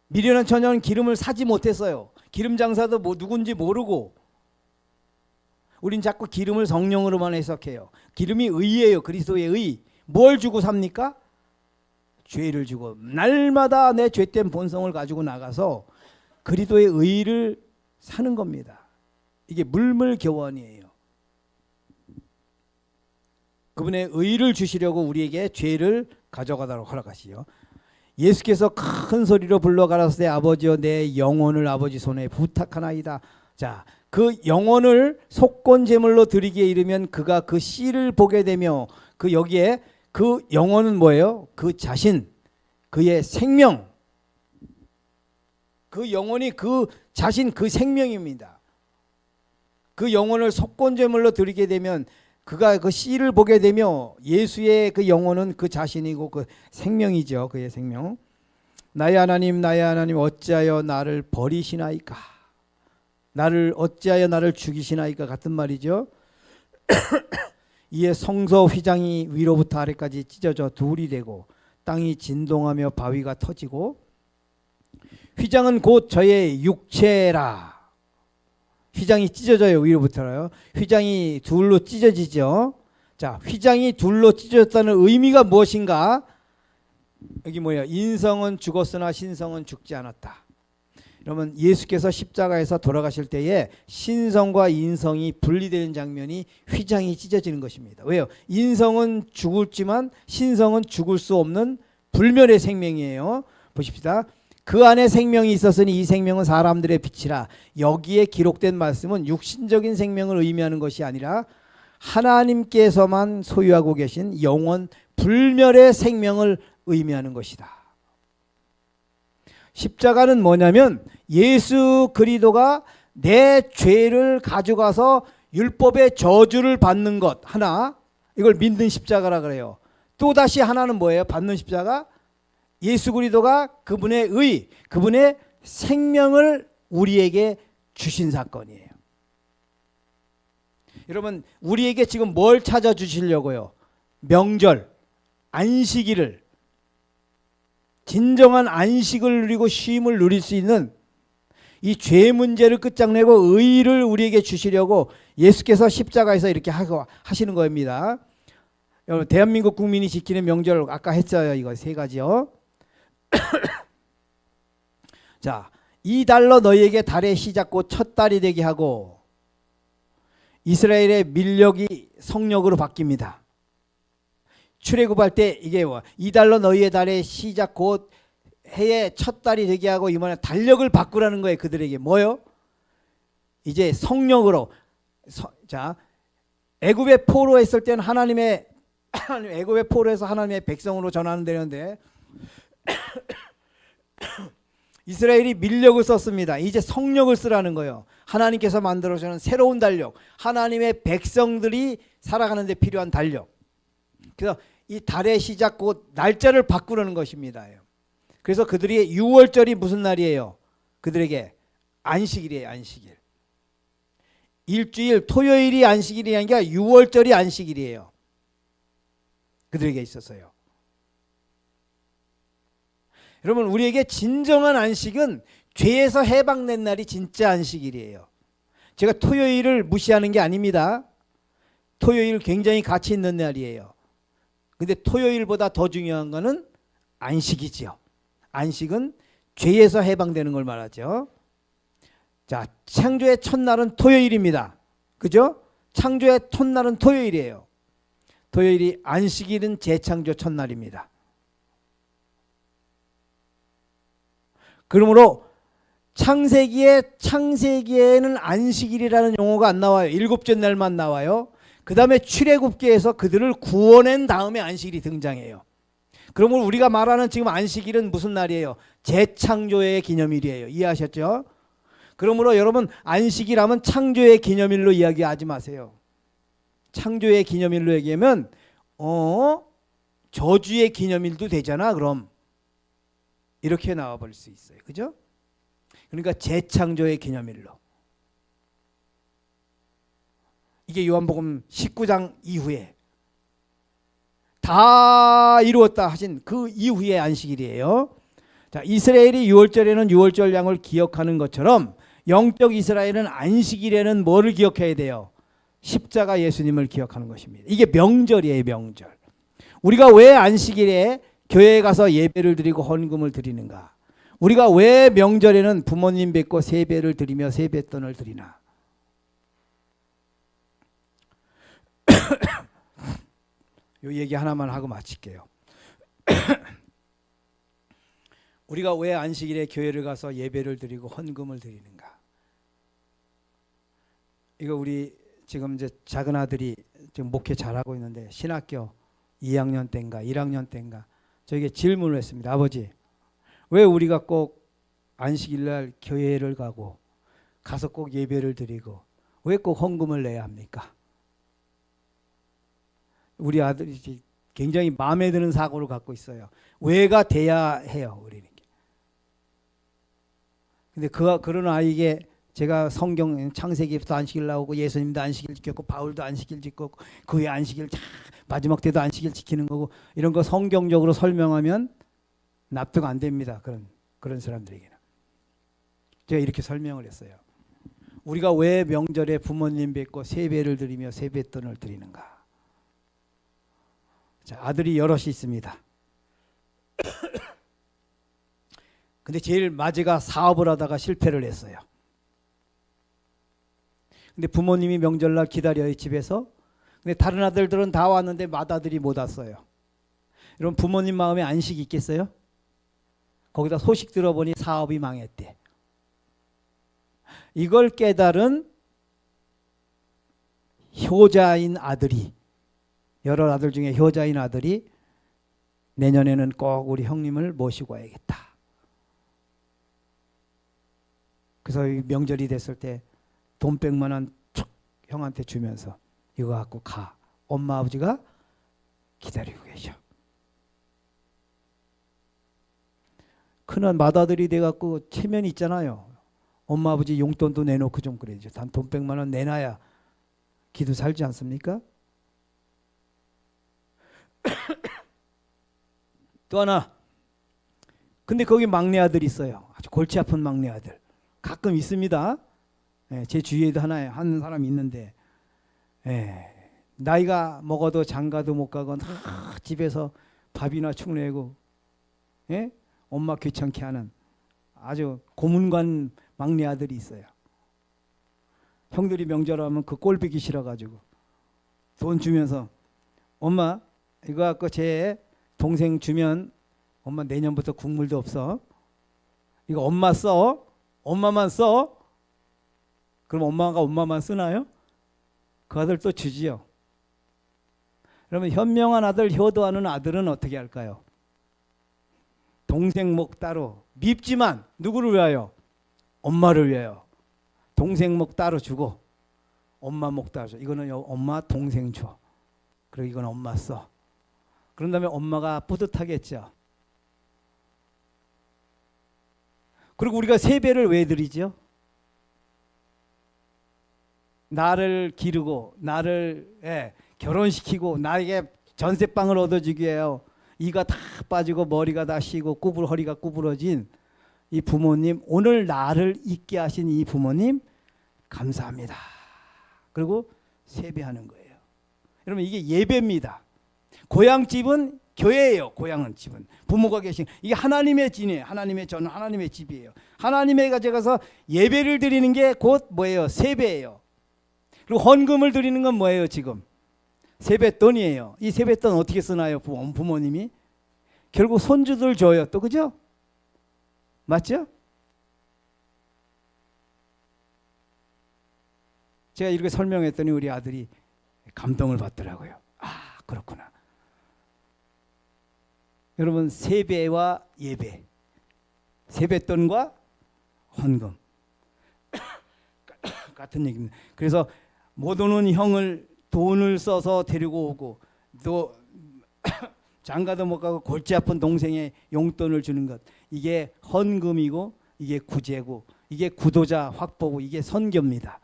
미련한 처녀는 기름을 사지 못했어요. 기름 장사도 뭐 누군지 모르고. 우린 자꾸 기름을 성령으로만 해석해요. 기름이 의예요. 그리스도의 의. 뭘 주고 삽니까? 죄를 주고 날마다 내 죄된 본성을 가지고 나가서 그리스도의 의를 사는 겁니다. 이게 물물 교환이에요. 그분의 의를 주시려고 우리에게 죄를 가져가도록 허락하시요. 예수께서 큰 소리로 불러 가라사대 아버지여 내 영혼을 아버지 손에 부탁하나이다. 자, 그 영혼을 속건 제물로 드리기에 이르면 그가 그 씨를 보게 되며, 그 여기에 그 영혼은 뭐예요? 그 자신, 그의 생명, 그 영혼이 그 자신, 그 생명입니다. 그 영혼을 속건 제물로 드리게 되면 그가 그 씨를 보게 되며 예수의 그 영혼은 그 자신이고 그 생명이죠. 그의 생명. 나의 하나님 어찌하여 나를 버리시나이까. 어찌하여 나를 죽이시나이까 같은 말이죠. 이에 성소 휘장이 위로부터 아래까지 찢어져 둘이 되고 땅이 진동하며 바위가 터지고 휘장은 곧 저의 육체라. 휘장이 찢어져요. 위로부터요. 휘장이 둘로 찢어지죠. 자, 휘장이 둘로 찢어졌다는 의미가 무엇인가? 여기 뭐예요? 인성은 죽었으나 신성은 죽지 않았다. 그러면 예수께서 십자가에서 돌아가실 때에 신성과 인성이 분리되는 장면이 휘장이 찢어지는 것입니다. 왜요? 인성은 죽을지만 신성은 죽을 수 없는 불멸의 생명이에요. 보십시다. 그 안에 생명이 있었으니 이 생명은 사람들의 빛이라. 여기에 기록된 말씀은 육신적인 생명을 의미하는 것이 아니라 하나님께서만 소유하고 계신 영원 불멸의 생명을 의미하는 것이다. 십자가는 뭐냐면 예수 그리스도가 내 죄를 가져가서 율법의 저주를 받는 것 하나, 이걸 믿는 십자가라 그래요. 또다시 하나는 뭐예요? 받는 십자가? 예수 그리스도가 그분의 그분의 생명을 우리에게 주신 사건이에요. 여러분, 우리에게 지금 뭘 찾아주시려고요? 명절, 안식일을, 진정한 안식을 누리고 쉼을 누릴 수 있는 이 죄 문제를 끝장내고 의를 우리에게 주시려고 예수께서 십자가에서 이렇게 하시는 겁니다. 여러분, 대한민국 국민이 지키는 명절 아까 했어요. 이거 세 가지요. 자, 이 달로 너희에게 달의 시작 곧 첫 달이 되게 하고 이스라엘의 밀력이 성력으로 바뀝니다. 출애굽할 때 이게 이 달로 너희의 달의 시작 곧 해의 첫 달이 되게 하고 이번에 달력을 바꾸라는 거예요. 그들에게 뭐요? 이제 성령으로. 자, 애굽의 포로했을 때는 애굽의 포로에서 하나님의 백성으로 전환 되는데 이스라엘이 밀력을 썼습니다. 이제 성령을 쓰라는 거예요. 하나님께서 만들어주는 새로운 달력, 하나님의 백성들이 살아가는 데 필요한 달력. 그래서 이 달의 시작 곧 날짜를 바꾸려는 것입니다. 그래서 그들이 6월절이 무슨 날이에요? 그들에게 안식일이에요. 안식일. 일주일 토요일이 안식일이 아니라 6월절이 안식일이에요. 그들에게 있어서요. 여러분, 우리에게 진정한 안식은 죄에서 해방된 날이 진짜 안식일이에요. 제가 토요일을 무시하는 게 아닙니다. 토요일 굉장히 가치 있는 날이에요. 근데 토요일보다 더 중요한 거는 안식이지요. 안식은 죄에서 해방되는 걸 말하죠. 자, 창조의 첫날은 토요일입니다. 그죠? 창조의 첫날은 토요일이에요. 토요일이 안식일은 재창조 첫날입니다. 그러므로 창세기에는 안식일이라는 용어가 안 나와요. 일곱째 날만 나와요. 그 다음에 출애굽기에서 그들을 구원한 다음에 안식일이 등장해요. 그러므로 우리가 말하는 지금 안식일은 무슨 날이에요? 재창조의 기념일이에요. 이해하셨죠? 그러므로 여러분, 안식일하면 창조의 기념일로 이야기하지 마세요. 창조의 기념일로 얘기하면 저주의 기념일도 되잖아. 그럼 이렇게 나와버릴 수 있어요. 그죠? 그러니까 재창조의 기념일로. 이게 요한복음 19장 이후에 다 이루었다 하신 그 이후의 안식일이에요. 자, 이스라엘이 6월절에는 6월절 양을 기억하는 것처럼 영적 이스라엘은 안식일에는 뭐를 기억해야 돼요? 십자가 예수님을 기억하는 것입니다. 이게 명절이에요. 명절. 우리가 왜 안식일에 교회에 가서 예배를 드리고 헌금을 드리는가? 우리가 왜 명절에는 부모님 뵙고 세배를 드리며 세뱃돈을 드리나? 이 얘기 하나만 하고 마칠게요. 우리가 왜 안식일에 교회를 가서 예배를 드리고 헌금을 드리는가? 이거 우리 지금 이제 작은 아들이 지금 목회 잘하고 있는데 신학교 2학년 때인가 1학년 때인가 저에게 질문을 했습니다. 아버지, 왜 우리가 꼭 안식일날 교회를 가서 꼭 예배를 드리고 왜 꼭 헌금을 내야 합니까? 우리 아들이 굉장히 마음에 드는 사고를 갖고 있어요. 왜가 돼야 해요, 우리는. 근데 그런 아이에게 제가 성경 창세기부터 안식일 나오고 예수님도 안식일 지켰고 바울도 안식일 지켰고 그의 안식일 마지막 때도 안식일 지키는 거고 이런 거 성경적으로 설명하면 납득 안 됩니다. 그런 사람들에게는. 제가 이렇게 설명을 했어요. 우리가 왜 명절에 부모님 뵙고 세배를 드리며 세뱃돈을 드리는가? 자, 아들이 여럿이 있습니다. 근데 제일 마지가 사업을 하다가 실패를 했어요. 근데 부모님이 명절날 기다려요, 집에서. 근데 다른 아들들은 다 왔는데 맏아들이 못 왔어요. 여러분, 부모님 마음에 안식이 있겠어요? 거기다 소식 들어보니 사업이 망했대. 이걸 깨달은 효자인 아들이, 여러 아들 중에 효자인 아들이 내년에는 꼭 우리 형님을 모시고 와야겠다. 그래서 명절이 됐을 때 돈 100만 원 툭 형한테 주면서 이거 갖고 가. 엄마 아버지가 기다리고 계셔. 큰언 맏아들이 돼갖고 체면이 있잖아요. 엄마 아버지 용돈도 내놓고 좀 그래야죠. 단 돈 100만 원 내놔야 기도 살지 않습니까? 또 하나. 근데 거기 막내 아들이 있어요. 아주 골치 아픈 막내 아들. 가끔 있습니다. 예, 제 주위에도 한 사람이 있는데 나이가 먹어도 장가도 못 가고 집에서 밥이나 축 내고 엄마 귀찮게 하는 아주 고문관 막내 아들이 있어요. 형들이 명절하면 그 꼴보기 싫어가지고 돈 주면서 엄마 이거 갖고 제 동생 주면 엄마 내년부터 국물도 없어. 이거 엄마 써. 엄마만 써. 그럼 엄마가 엄마만 쓰나요? 그 아들 또 주지요. 그러면 현명한 아들, 효도하는 아들은 어떻게 할까요? 동생 목 따로 밉지만 누구를 위하여? 엄마를 위하여. 동생 목 따로 주고 엄마 목 따로 줘. 이거는 엄마 동생 줘. 그리고 이건 엄마 써. 그런 다음에 엄마가 뿌듯하겠죠. 그리고 우리가 세배를 왜 드리죠? 나를 기르고 나를 결혼시키고 나에게 전세방을 얻어주기 위해요. 이가 다 빠지고 머리가 다 쉬고 허리가 구부러진 이 부모님, 오늘 나를 있게 하신 이 부모님 감사합니다. 그리고 세배하는 거예요. 여러분, 이게 예배입니다. 고향집은 교회예요. 고향은 집은 부모가 계신, 이게 하나님의 집이에요. 저는 하나님의 집이에요. 하나님의 가져 가서 예배를 드리는 게 곧 뭐예요? 세배예요. 그리고 헌금을 드리는 건 뭐예요? 지금 세뱃돈이에요. 이 세뱃돈 어떻게 쓰나요? 부모님이 결국 손주들 줘요. 또 그죠? 맞죠? 제가 이렇게 설명했더니 우리 아들이 감동을 받더라고요. 아, 그렇구나. 여러분, 세배와 예배, 세뱃돈과 헌금 같은 얘기입니다. 그래서 못 오는 형을 돈을 써서 데리고 오고 또 장가도 못 가고 골치 아픈 동생의 용돈을 주는 것, 이게 헌금이고 이게 구제고 이게 구도자 확보고 이게 선교입니다.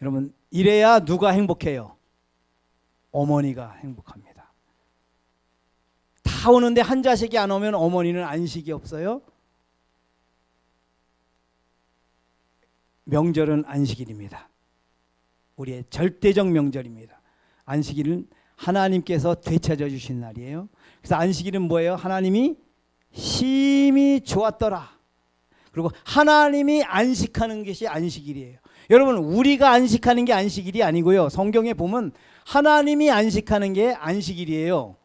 여러분, 이래야 누가 행복해요? 어머니가 행복합니다. 다 오는데 한 자식이 안 오면 어머니는 안식이 없어요. 명절은 안식일입니다. 우리의 절대적 명절입니다. 안식일은 하나님께서 되찾아 주신 날이에요. 그래서 안식일은 뭐예요? 하나님이 심히 좋았더라. 그리고 하나님이 안식하는 것이 안식일이에요. 여러분, 우리가 안식하는 게 안식일이 아니고요. 성경에 보면 하나님이 안식하는 게 안식일이에요.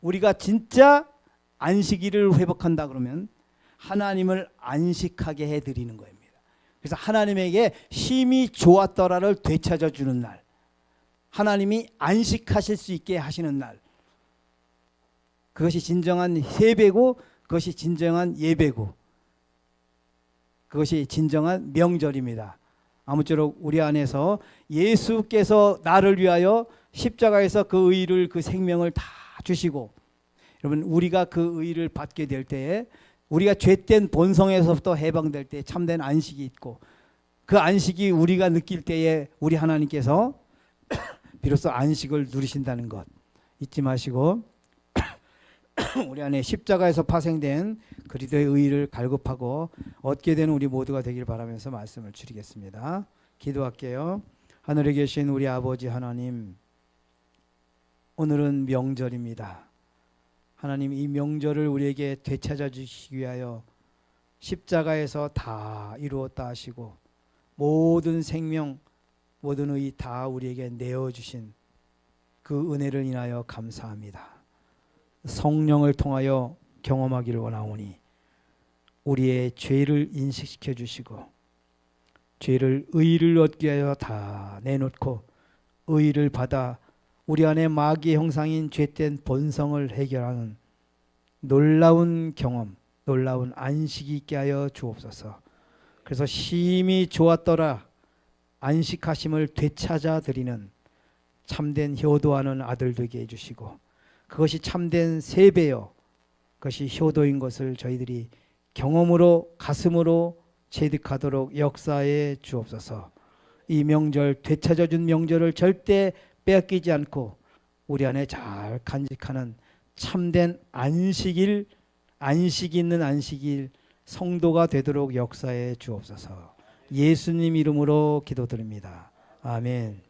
우리가 진짜 안식일을 회복한다 그러면 하나님을 안식하게 해드리는 겁니다. 그래서 하나님에게 심히 좋았더라를 되찾아 주는 날, 하나님이 안식하실 수 있게 하시는 날, 그것이 진정한 세배고 그것이 진정한 예배고 그것이 진정한 명절입니다. 아무쪼록 우리 안에서 예수께서 나를 위하여 십자가에서 그 의를, 그 생명을 다 주시고, 여러분 우리가 그 의를 받게 될 때에 우리가 죄된 본성에서부터 해방될 때 참된 안식이 있고, 그 안식이 우리가 느낄 때에 우리 하나님께서 비로소 안식을 누리신다는 것 잊지 마시고 우리 안에 십자가에서 파생된 그리스도의 의를 갈급하고 얻게 되는 우리 모두가 되길 바라면서 말씀을 드리겠습니다. 기도할게요. 하늘에 계신 우리 아버지 하나님, 오늘은 명절입니다. 하나님, 이 명절을 우리에게 되찾아 주시기 위하여 십자가에서 다 이루었다 하시고 모든 생명, 모든 의 다 우리에게 내어주신 그 은혜를 인하여 감사합니다. 성령을 통하여 경험하기를 원하오니 우리의 죄를 인식시켜 주시고 죄를 의를 얻기 위하여 다 내놓고 의를 받아 우리 안에 마귀의 형상인 죄된 본성을 해결하는 놀라운 경험, 놀라운 안식이 있게 하여 주옵소서. 그래서 심히 좋았더라 안식하심을 되찾아 드리는 참된 효도하는 아들 되게 해주시고, 그것이 참된 세배요, 그것이 효도인 것을 저희들이 경험으로 가슴으로 체득하도록 역사해 주옵소서. 이 명절, 되찾아준 명절을 절대 빼앗기지 않고 우리 안에 잘 간직하는 참된 안식일, 안식 있는 안식일 성도가 되도록 역사해 주옵소서. 예수님 이름으로 기도드립니다. 아멘.